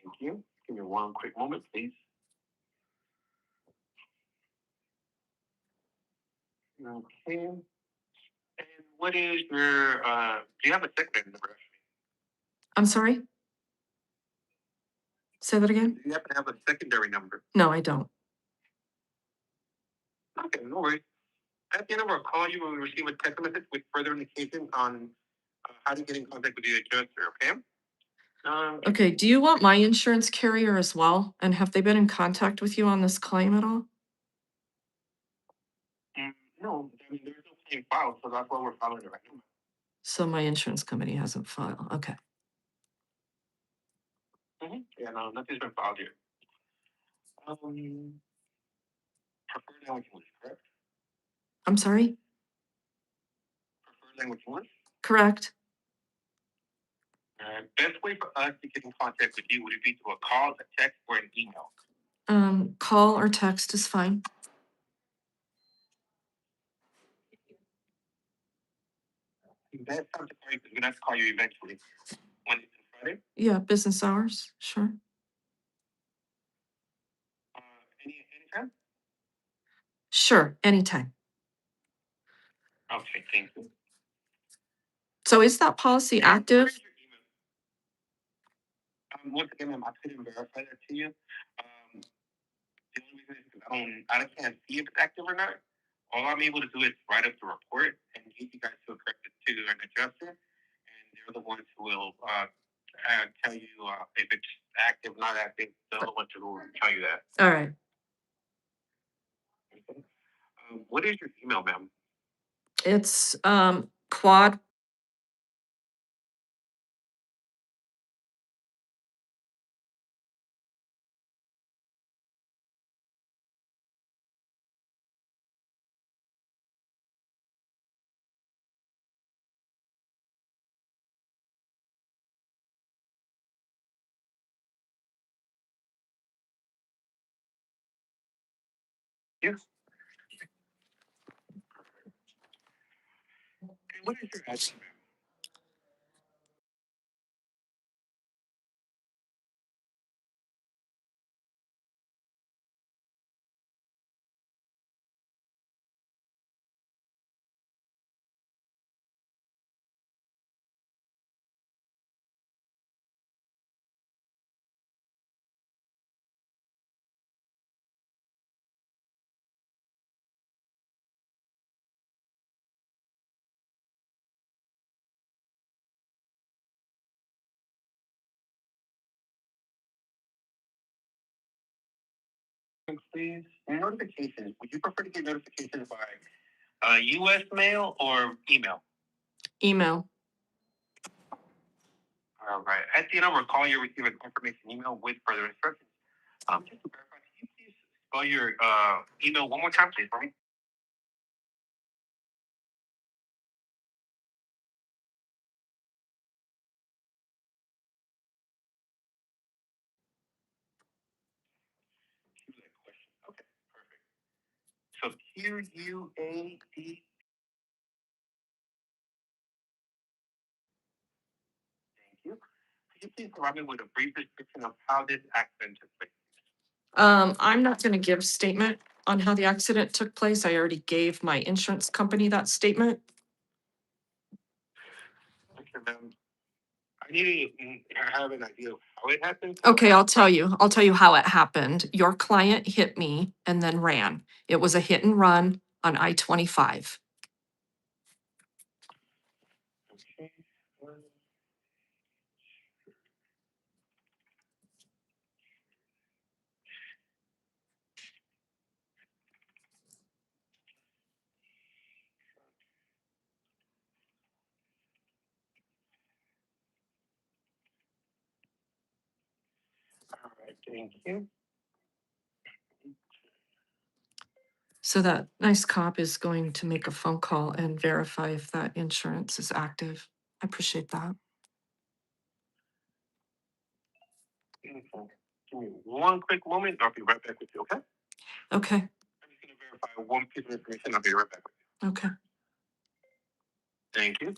Thank you. Give me one quick moment, please. Okay. And what is your, do you have a second number? I'm sorry? Say that again? Do you happen to have a secondary number? No, I don't. Okay, no worries. At the end of our call, you will receive a text message with further indication on how to get in contact with the adjuster, okay? Okay, do you want my insurance carrier as well? And have they been in contact with you on this claim at all? No, I mean, there's no claim filed, so that's why we're filing it right now. So my insurance company hasn't filed. Okay. Yeah, no, nothing's been filed yet. Preferred language English, correct? I'm sorry? Preferred language English? Correct. Best way for us to get in contact with you would it be through a call, a text, or an email? Call or text is fine. Best time to call you, because we're gonna have to call you eventually. Monday through Friday? Yeah, business hours, sure. Anytime? Sure, anytime. Okay, thank you. So is that policy What active? is your email? Once again, ma'am, I couldn't verify that to you. The only reason is because I can't see if it's active or not. All I'm able to do is write up the report and get you guys to correct it to an adjuster, and they're the ones who will tell you if it's active, not active. They're the ones who will tell you that. All right. Okay. What is your email, ma'am? It's quad. Yes. And what is your address, ma'am? Please, notifications. Would you prefer to get notifications by U.S. mail or email? Email. All right. At the end of our call, you'll receive a confirmation email with further instructions. Just to verify, can you please spell your email one more time, please, for me? Okay, perfect. So QUAD. Thank you. Could you please provide me with a brief description of how this accident took place? I'm not gonna give statement on how the accident took place. I already gave my insurance company that statement. Okay, ma'am. I need to have an idea of how it happened. Okay, I'll tell you. I'll tell you how it happened. Your client hit me and then ran. It was a hit and run on I-25. Okay. All right, thank you. So that nice cop is going to make a phone call and verify if that insurance is active. I appreciate that. Okay. Give me one quick moment. I'll be right back with you, okay? Okay, I'm just gonna verify one piece of information. I'll be right back with okay. you. Thank you.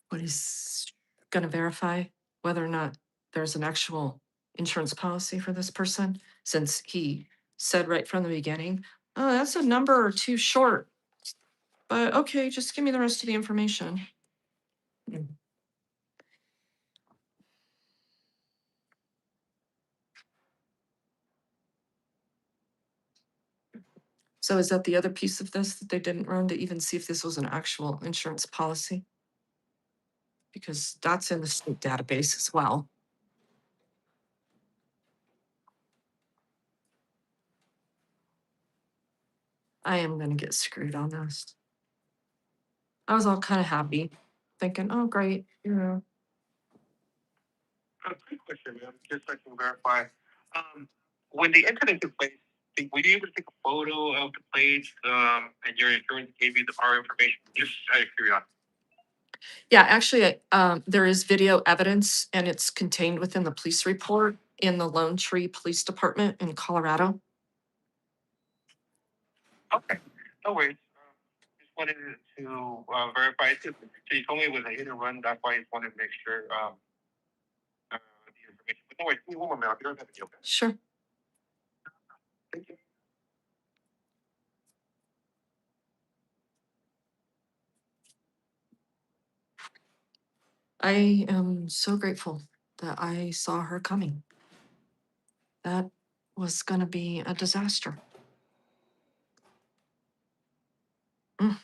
What he's gonna verify whether or not there's an actual insurance policy for this person, since he said right from the beginning, oh, that's a number or two short. But okay, just give me the rest of the information. So is that the other piece of this that they didn't run to even see if this was an actual insurance policy? Because that's in the state database as well. I am gonna get screwed on this. I was all kind of happy, thinking, oh, great, you know. Quick question, ma'am, just so I can verify. When the incident took place, were you able to take a photo of the plates, and your insurance gave you our information? Just out of curiosity. Yeah, actually, there is video evidence and it's contained within the police report in the Lone Tree Police Department in Colorado. Okay, no worries. Just wanted to verify it too. So you told me it was a hit and run. That's why I just wanted to make sure the information. But no worries, give me one more minute. I'll be right back with you. Okay. Sure. Thank you. I am so grateful that I saw her coming. That was gonna be a disaster. Mm.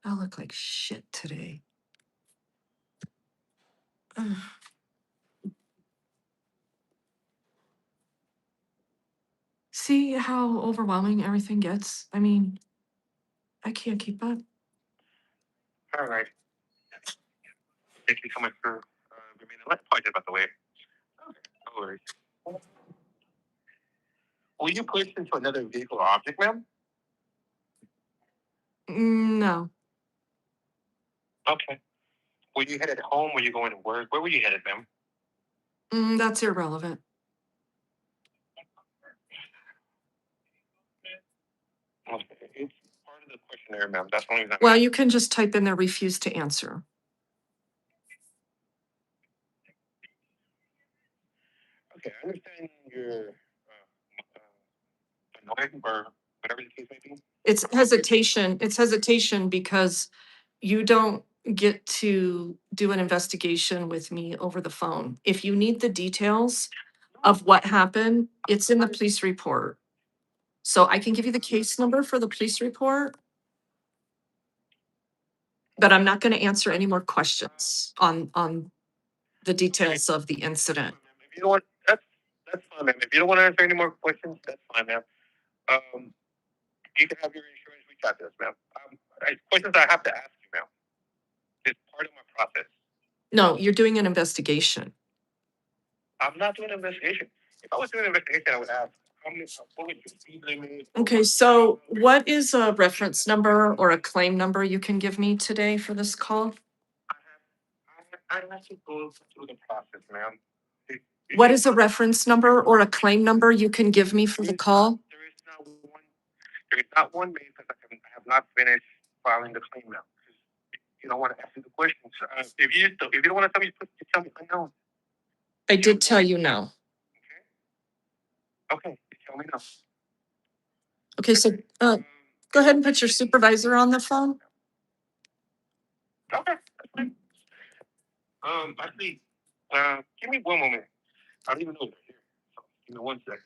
I look like shit today. Ugh. See how overwhelming everything gets? I mean, I can't keep up. All right. Thank you so much for remaining. Let's apologize about the way. Okay, no worries. Were you pushed into another vehicle or object, ma'am? No. Okay. Were you headed home? Were you going to work? Where were you headed, ma'am? That's irrelevant. Okay. It's part of the questionnaire, ma'am. That's the only reason. Well, you can just type in there refuse to answer. Okay, I understand your annoying or whatever the case may be. It's hesitation. It's hesitation because you don't get to do an investigation with me over the phone. If you need the details of what happened, it's in the police report. So I can give you the case number for the police report. But I'm not gonna answer any more questions on the details of the incident. If you don't want, that's fine, ma'am. If you don't want to answer any more questions, that's fine, ma'am. You can have your insurance reach out to us, ma'am. Questions I have to ask you, ma'am. It's part of my process. No, you're doing an investigation. I'm not doing an investigation. If I was doing an investigation, I would ask, how many, what would you speed limit? Okay, so what is a reference number or a claim number you can give me today for this call? I have to go through the process, ma'am. What is a reference number or a claim number you can give me for the call? There is not one. There is not one made because I have not finished filing the claim now. You don't want to ask me the questions. If you don't want to tell me, just tell me I know. I did tell you no. Okay, you tell me no. Okay, so go ahead and put your supervisor on the phone. Okay, that's fine. Actually, give me one moment. I don't even know they're here. So give me 1 second.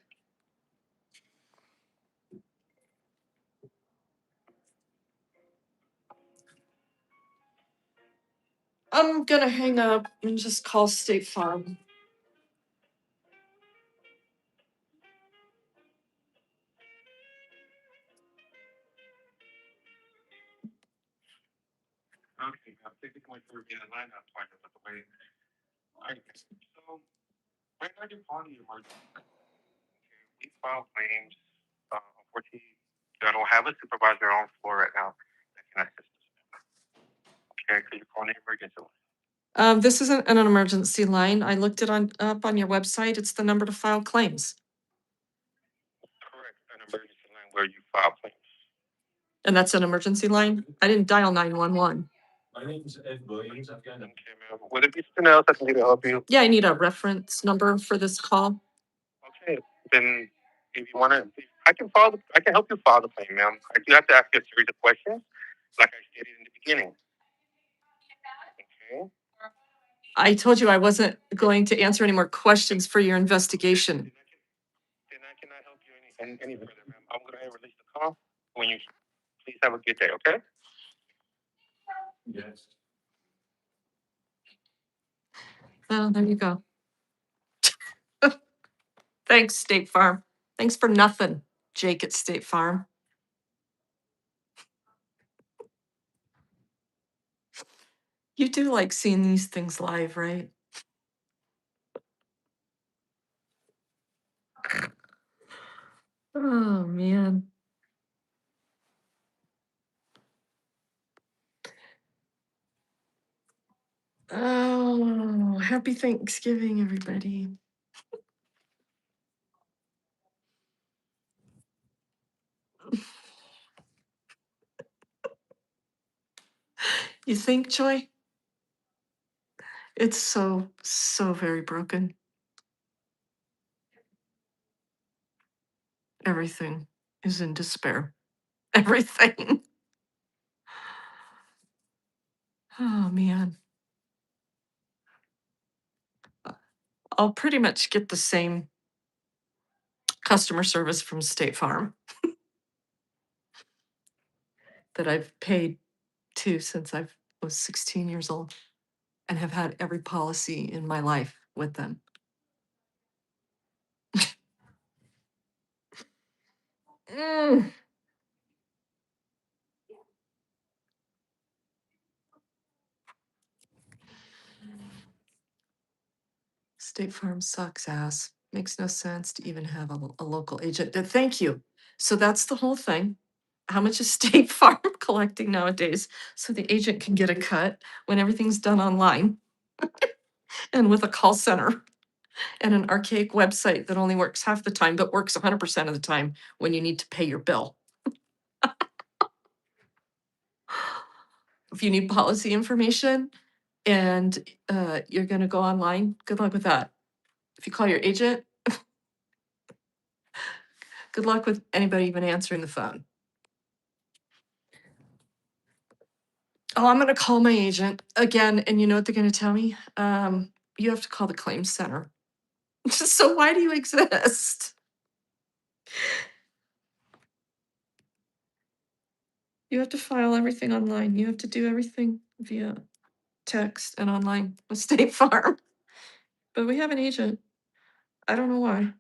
I'm gonna hang up and just call State Farm. Okay, now thank you so much for being in line. That's fine. That's the way. All right. So, right now you're calling the emergency. Okay, we file claims. Unfortunately, I don't have a supervisor on floor right now that can assist us. Okay, because you're calling the emergency line. This isn't an emergency line. I looked it up on your website. It's the number to file claims. Correct, an emergency line where you file claims. And that's an emergency line? I didn't dial 911. My name is Ed Williams. I've got Okay, ma'am. Would it be something else I can do to help you? Yeah, I need a reference number for this call. Okay, then if you want to, I can help you file the claim, ma'am. I do have to ask you a series of questions, like I stated in the beginning. Okay. I told you I wasn't going to answer any more questions for your investigation. Then I cannot help you any further, ma'am. I'm going to release the call. When you please have a good day, okay? yes. Well, there you go. Thanks, State Farm. Thanks for nothing, Jake at State Farm. You do like seeing these things live, right? Oh, man. Oh, happy Thanksgiving, everybody. You think, Joy? It's so, so very broken. Everything is in despair. Everything. Oh, man. I'll pretty much get the same customer service from State Farm that I've paid to since I was 16 years old and have had every policy in my life with them. Mm. State Farm sucks ass. Makes no sense to even have a local agent. Thank you. So that's the whole thing. How much is State Farm collecting nowadays so the agent can get a cut when everything's done online and with a call center and an archaic website that only works half the time but works 100% of the time when you need to pay your bill? If you need policy information and you're going to go online, good luck with that. If you call your agent, good luck with anybody even answering the phone. Oh, I'm going to call my agent again. And you know what they're going to tell me? You have to call the claims center. So why do you exist? You have to file everything online. You have to do everything via text and online with State Farm. But we have an agent. I don't know why.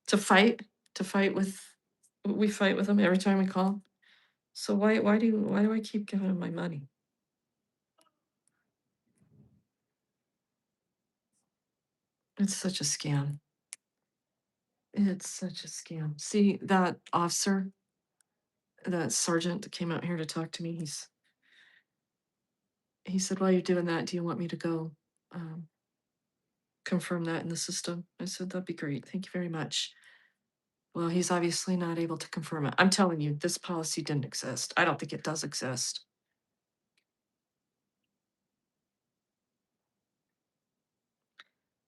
To fight with, we fight with them every time we call. So why do I keep giving them my money? It's such a scam. It's such a scam. See that officer, that sergeant that came out here to talk to me, he said, while you're doing that, do you want me to go confirm that in the system? I said, that'd be great. Thank you very much. Well, he's obviously not able to confirm it. I'm telling you, this policy didn't exist. I don't think it does exist.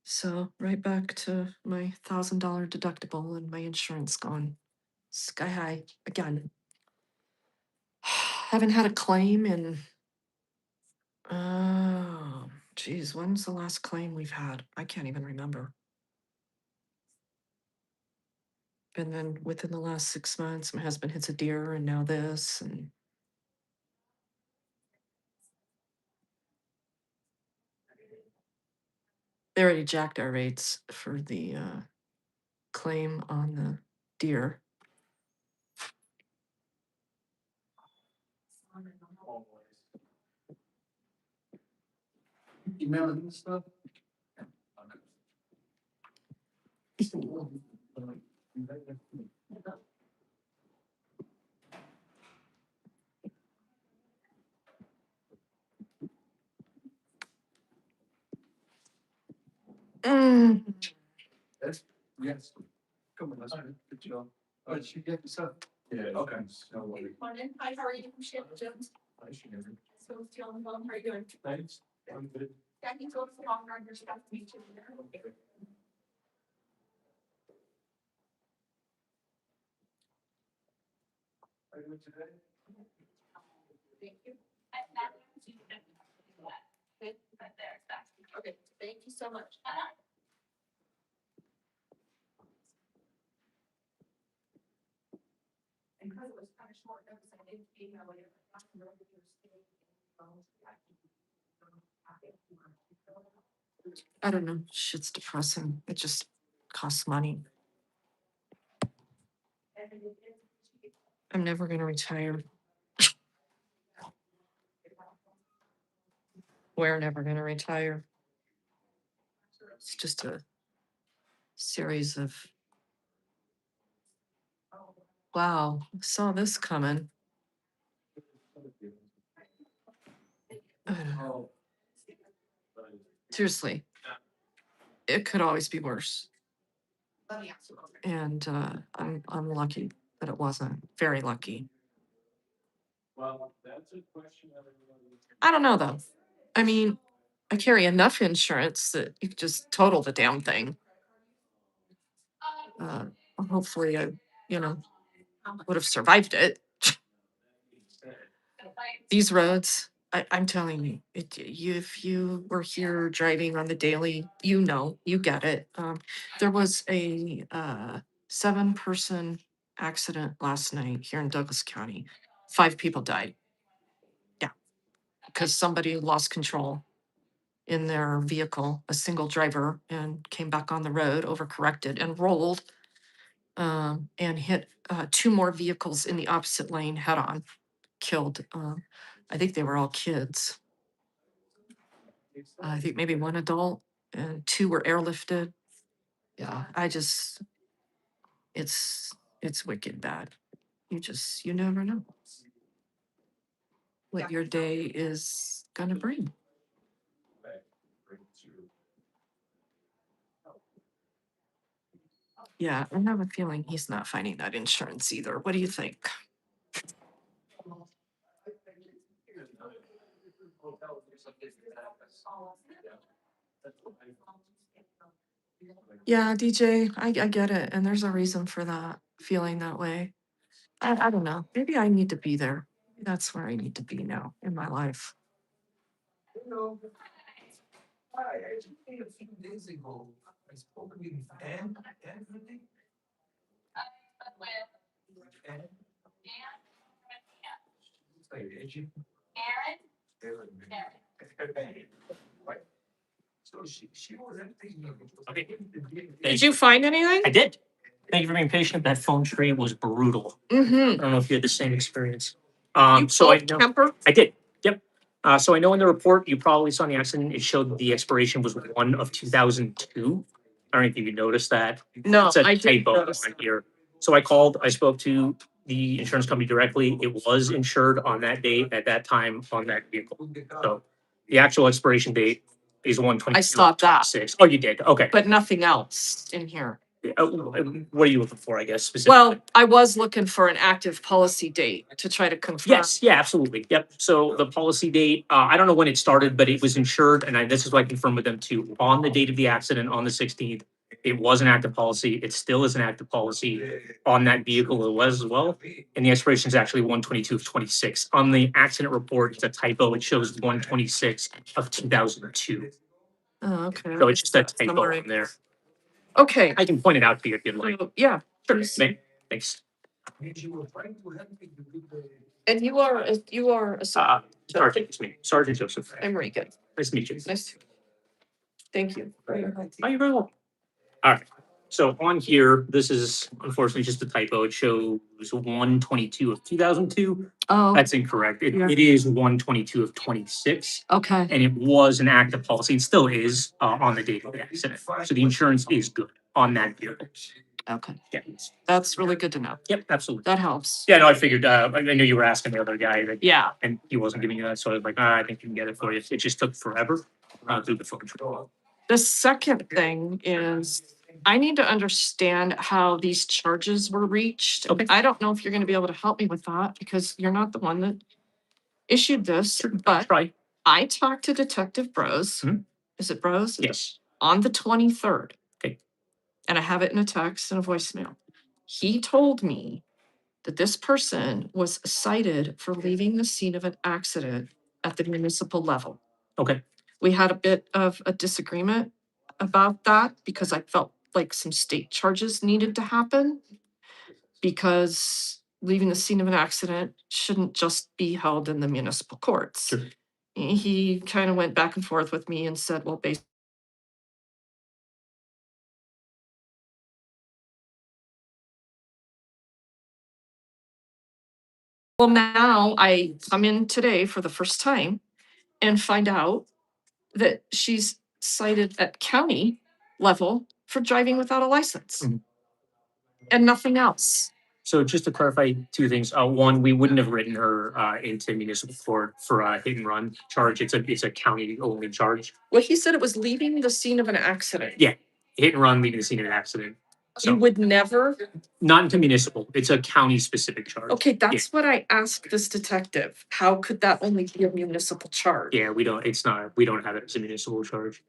So right back to my $1,000 deductible and my insurance gone sky high again. Haven't had a claim in, oh, geez, when's the last claim we've had? I can't even remember. And then within the last 6 months, my husband hits a deer and now this and. They already jacked our rates for the claim on the deer. Emailing and stuff? Mm. That's, yes. Come on, let's good job. Oh, did she get this up? Yeah, okay. No worries. Morning. Hi, how are you? Michelle Jones. I should never. So it's Jill and Mom. How are you doing? Thanks. I'm good. Jackie told us long run your stuff to meet you. Are you good today? Thank you. Good. Okay, thank you so much. And because it was kind of short notice, I didn't email you. I don't know. Shit's depressing. It just costs money. I'm never gonna retire. We're never gonna retire. It's just a series of. Wow, saw this coming. I don't know. Seriously, it could always be worse. And I'm lucky that it wasn't. Very lucky. Well, that's a question. I don't know though. I mean, I carry enough insurance that you could just total the damn thing. Uh, hopefully, I, would have survived it. These roads, I'm telling you, if you were here driving on the daily, you get it. There was a 7-person accident last night here in Douglas County. 5 people died. Yeah, because somebody lost control in their vehicle, a single driver, and came back on the road, overcorrected, and rolled and hit 2 more vehicles in the opposite lane head on, killed. I think they were all kids. I think maybe 1 adult and 2 were airlifted. Yeah, it's wicked bad. You never know what your day is gonna bring. Yeah, I have a feeling he's not finding that insurance either. What do you think? Yeah, DJ, I get it. And there's a reason for that, feeling that way. I don't know. Maybe I need to be there. That's where I need to be now in my life. Hi, I just think a few days ago, I spoke with Anne, I think. Anne? So she was empty. Okay. Did you find anything? I did. Thank you for being patient. That phone tree was brutal. Mm-hmm. I don't know if you had the same experience. You So I pulled know, Kemper? I did, yep. So I know in the report, you probably saw in the accident, it showed the expiration was 1 of 2002. I don't know if you noticed that. No, It's a I didn't typo notice. on here. So I spoke to the insurance company directly. It was insured on that date at that time on that vehicle. So the actual expiration date is 1/22/26. I saw that. Oh, you did? Okay. But nothing else in here. What are you looking for, I guess, specifically? Well, I was looking for an active policy date to try to confirm. Yes, yeah, absolutely. Yep. So the policy date, I don't know when it started, but it was insured, and this is what I confirmed with them too. On the date of the accident, on the 16th, it was an active policy. It still is an active policy on that vehicle. It was as well. And the expiration is actually 1/22/26. On the accident report, it's a typo. It shows 1/26/2002. Oh, okay. So it's just a That's typo summary. on there. Okay, I can point it out to you if you'd like. so, yeah, Sure. please. Thanks. And you are, Sergeant, it's me, Sergeant Joseph. I'm Regan. Nice to meet you. Nice. Thank you. Oh, you're very welcome. All right, so on here, this is unfortunately just a typo. It shows 1/22/2002. Oh, That's incorrect. Yeah. It is 1/22/26, okay. and it was an active policy. It still is on the date of the accident. So the insurance is good on that vehicle. Okay. Yeah. That's really good to know. Yep, absolutely. That helps. Yeah, no, I figured, I knew you were asking the other guy that, Yeah. and he wasn't giving you that, so I was like, I think you can get it for you. It just took forever through the phone. The second thing is I need to understand how these charges were reached. Okay. I don't know if you're gonna be able to help me with that because you're not the one that issued this, but Try, I talked to Detective Bros. Mhm. Is it Bros? yes. On the 23rd. Okay. And I have it in a text and a voicemail. He told me that this person was cited for leaving the scene of an accident at the municipal level. Okay, We had a bit of a disagreement about that because I felt like some state charges needed to happen. Because leaving the scene of an accident shouldn't just be held in the municipal courts. Sure. He kind of went back and forth with me and said, well, based. Well, now I come in today for the first time and find out that she's cited at county level for driving without a license. Mhm. And nothing else. so just to clarify two things, one, we wouldn't have written her into municipal court for a hit and run charge. It's a county only charge. Well, he said it was leaving the scene of an accident. Yeah. Hit and run, leaving the scene of an accident. You So would never. not into municipal, it's a county specific charge. Okay, that's what I asked this detective. How could that only be a municipal charge? Yeah, we don't have it as a municipal charge.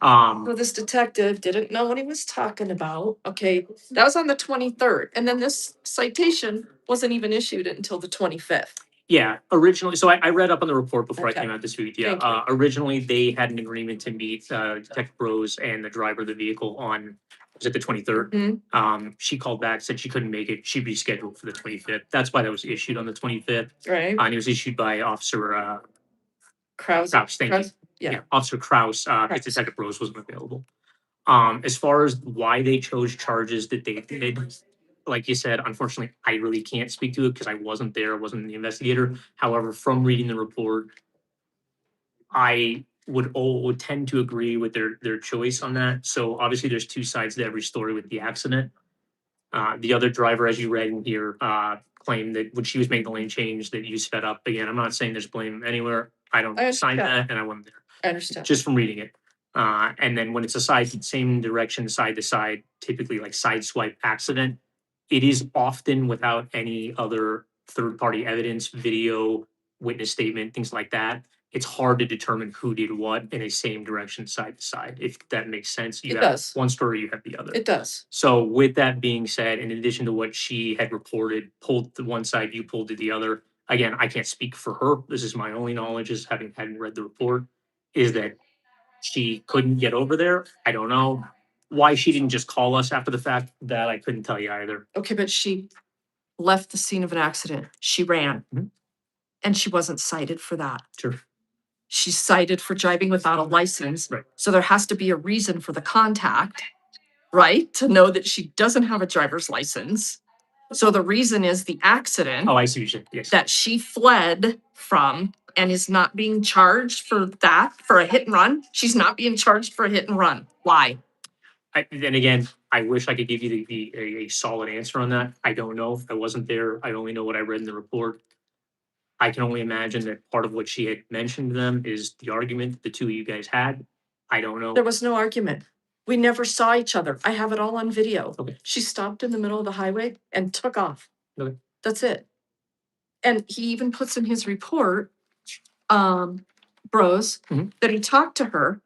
So this detective didn't know what he was talking about. Okay, that was on the 23rd. And then this citation wasn't even issued until the 25th. Yeah, originally, so I read up on the report before I Okay. came out this week. Yeah, Thank you. originally they had an agreement to meet Detective Bros and the driver of the vehicle on, was it the 23rd? Mhm. She called back, said she couldn't make it. She rescheduled for the 25th. That's why that was issued on the 25th. Right? And it was issued by Officer Kraus. Kraus, thank you. Kraus? Yeah. Officer Kraus, because Kraus. Detective Bros wasn't available. As far as why they chose charges that they did, like you said, unfortunately, I really can't speak to it because I wasn't there, I wasn't the investigator. However, from reading the report, I would tend to agree with their choice on that. So obviously, there's two sides to every story with the accident. The other driver, as you read in here, claimed that when she was making the lane change, that you sped up. Again, I'm not saying there's blame anywhere. I don't I sign understand. that, and I wasn't there. I understand. Just from reading it. And then when it's a same direction, side to side, typically like side swipe accident, it is often without any other third party evidence, video, witness statement, things like that. It's hard to determine who did what in a same direction, side to side, if that makes sense. You It have does. one story, you have the other. It does. So with that being said, in addition to what she had reported, pulled to one side, you pulled to the other. Again, I can't speak for her. This is my only knowledge, is hadn't read the report, is that she couldn't get over there. I don't know why she didn't just call us after the fact. That I couldn't tell you either. Okay, but she left the scene of an accident. She ran. Mhm. and she wasn't cited for that. Sure. She's cited for driving without a license. Right. So there has to be a reason for the contact, right? To know that she doesn't have a driver's license. So the reason is the accident Oh, I see what you're saying. Yes. that she fled from and is not being charged for that, for a hit and run. She's not being charged for a hit and run. Why? Then again, I wish I could give you a solid answer on that. I don't know. I wasn't there. I only know what I read in the report. I can only imagine that part of what she had mentioned to them is the argument the two of you guys had. I don't know. There was no argument. We never saw each other. I have it all on video. Okay. She stopped in the middle of the highway and took off. Okay. That's it. And he even puts in his report, Bros, Mhm. that he talked to her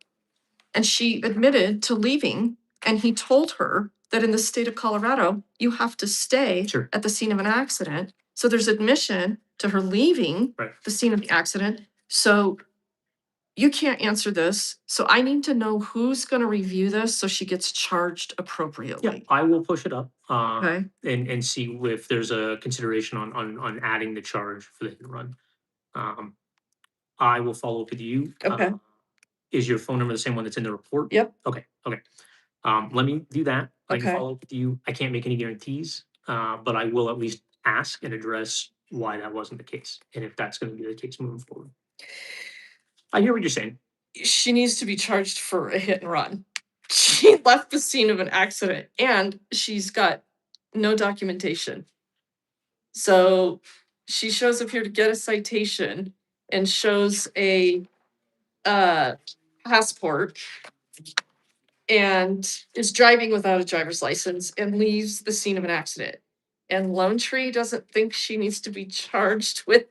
and she admitted to leaving. And he told her that in the state of Colorado, you have to stay Sure. at the scene of an accident. So there's admission to her leaving Right. the scene of the accident. So you can't answer this. So I need to know who's going to review this so she gets charged Yeah, appropriately. I will push it up. Okay. And see if there's a consideration on adding the charge for the hit and run. I will follow up with you. Okay. Is your phone number the same one that's in the report? Yep. Okay. Let me do that. I can Okay. follow up with you. I can't make any guarantees, but I will at least ask and address why that wasn't the case, and if that's gonna be the case moving forward. I hear what you're saying. She needs to be charged for a hit and run. She left the scene of an accident and she's got no documentation. So she shows up here to get a citation and shows a passport and is driving without a driver's license and leaves the scene of an accident. And Lone Tree doesn't think she needs to be charged with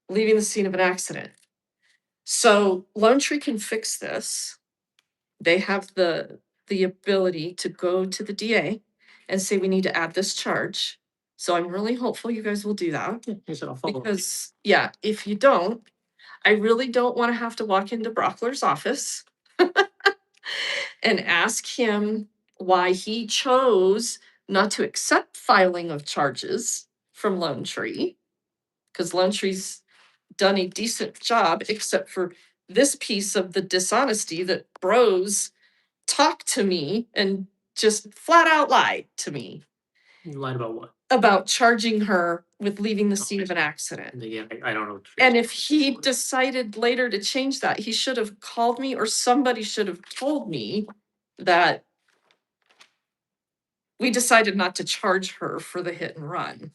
leaving the scene of an accident. So Lone Tree can fix this. They have the ability to go to the DA and say, we need to add this charge. So I'm really hopeful you guys will do that. Yeah, like I said, I'll follow up. Because, yeah, if you don't, I really don't want to have to walk into Brockler's office and ask him why he chose not to accept filing of charges from Lone Tree. Because Lone Tree's done a decent job, except for this piece of the dishonesty that Bros talked to me and just flat out lied to me You lied about what? about charging her with leaving the scene of an accident. And again, I don't know. what you're And saying. if he decided later to change that, he should have called me or somebody should have told me that we decided not to charge her for the hit and run.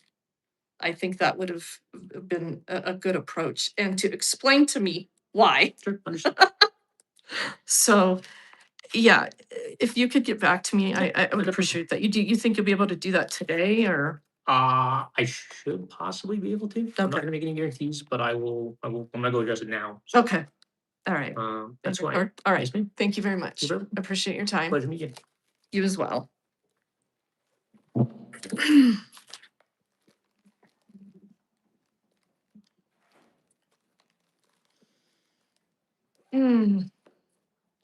I think that would have been a good approach and to explain to me why. Sure, understood. So, yeah, if you could get back to me, I would appreciate that. You think you'll be able to do that today or? I should possibly be able to. I'm not Okay. gonna make any guarantees, but I'm gonna go address it now. So, Okay. All right. that's why. All right. Yes, ma'am. Thank you very much. You're welcome. Appreciate your time. Pleasure meeting you. You as well.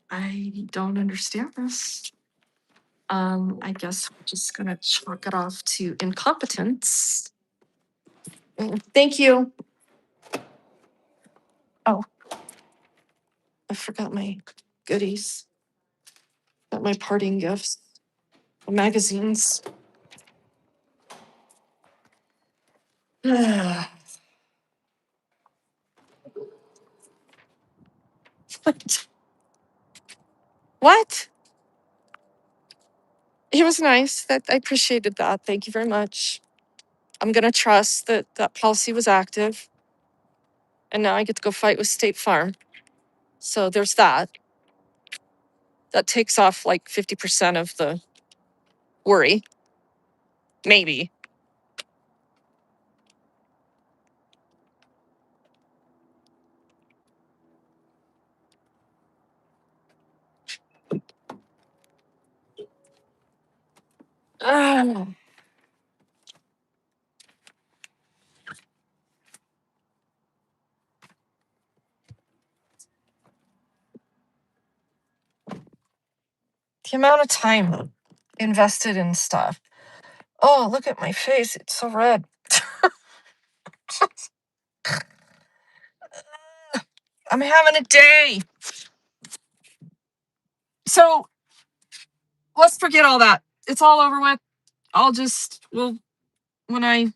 I don't understand this. I guess we're just gonna chalk it off to incompetence. Thank you. Oh. I forgot my goodies. Got my parting gifts. Magazines. What? He was nice. That I appreciated that. Thank you very much. I'm gonna trust that that policy was active. And now I get to go fight with State Farm. So there's that. That takes off like 50% of the worry. Maybe. Ah. The amount of time invested in stuff. Oh, look at my face. It's so red. I'm having a day. So let's forget all that. It's all over with. When I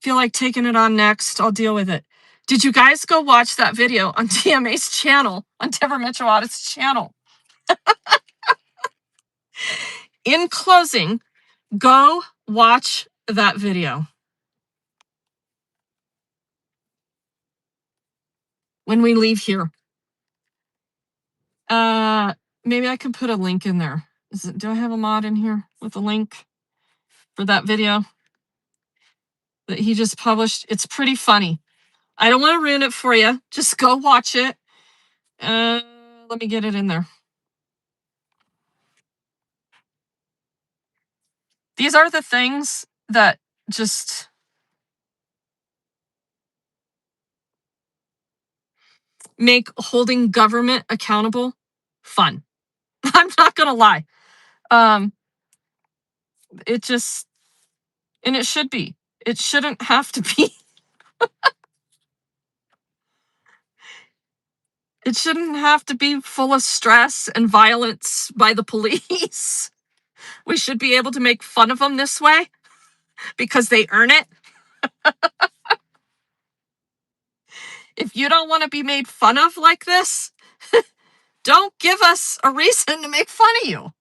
feel like taking it on next, I'll deal with it. Did you guys go watch that video on TMA's channel, on Deborah Mitchell Audit's channel? In closing, go watch that video. When we leave here. Maybe I can put a link in there. Do I have a mod in here with a link for that video that he just published? It's pretty funny. I don't want to ruin it for you. Just go watch it. Let me get it in there. These are the things that just make holding government accountable fun. I'm not gonna lie. It just, and it should be. It shouldn't have to be. It shouldn't have to be full of stress and violence by the police. We should be able to make fun of them this way because they earn it. If you don't want to be made fun of like this, don't give us a reason to make fun of you.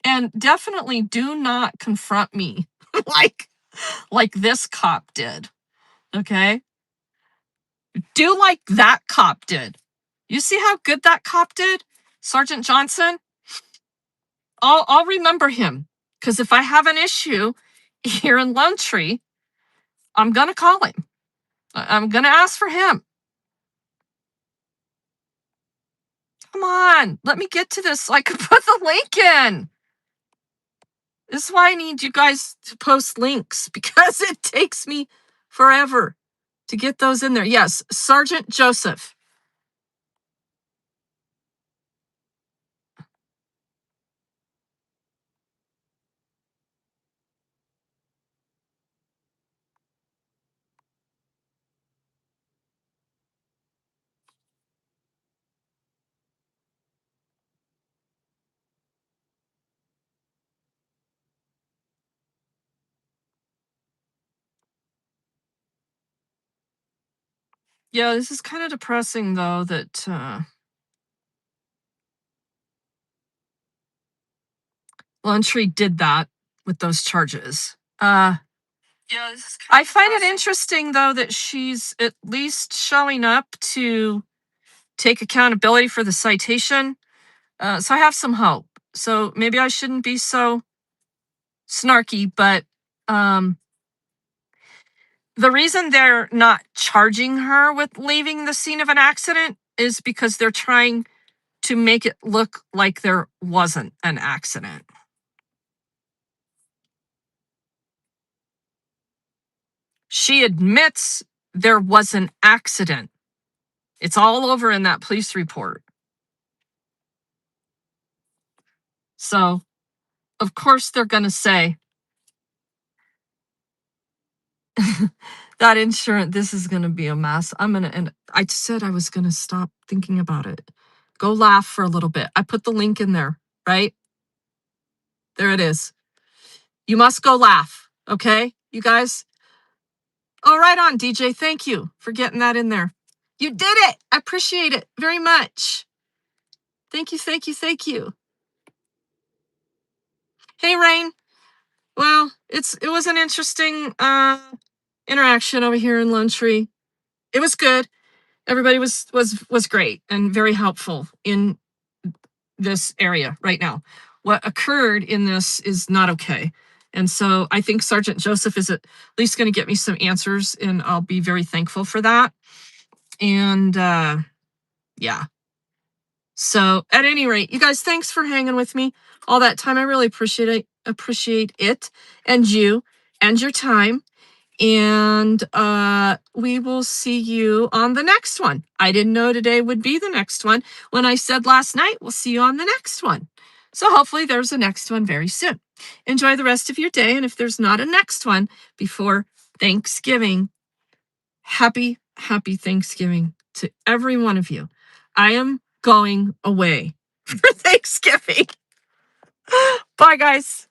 And definitely do not confront me like this cop did. Okay? Do like that cop did. You see how good that cop did? Sergeant Johnson? I'll remember him. Because if I have an issue here in Lone Tree, I'm going to call him. I'm going to ask for him. Come on, let me get to this so I can put the link in. This is why I need you guys to post links, because it takes me forever to get those in there. Yes, Sergeant Joseph. Yeah, this is kind of depressing, though, that Lone Tree did that with those charges. Yeah, I find it interesting, though, that she's at least showing up to take accountability for the citation. So I have some hope. So maybe I shouldn't be so snarky, but the reason they're not charging her with leaving the scene of an accident is because they're trying to make it look like there wasn't an accident. She admits there was an accident. It's all over in that police report. So, of course, they're going to say, that insurance, this is going to be a mess. And I said I was going to stop thinking about it. Go laugh for a little bit. I put the link in there, right? There it is. You must go laugh. Okay, you guys? Oh, right on, DJ. Thank you for getting that in there. You did it. I appreciate it very much. Thank you, thank you, thank you. Hey, Rain. Well, it was an interesting interaction over here in Lone Tree. It was good. Everybody was great and very helpful in this area right now. What occurred in this is not okay. And so I think Sergeant Joseph is at least going to get me some answers, and I'll be very thankful for that. And yeah. So at any rate, you guys, thanks for hanging with me all that time. I really appreciate it and you and your time. And we will see you on the next one. I didn't know today would be the next one. When I said last night, we'll see you on the next one. So hopefully there's a next one very soon. Enjoy the rest of your day. And if there's not a next one before Thanksgiving, happy Thanksgiving to every one of you. I am going away for Thanksgiving. Bye, guys.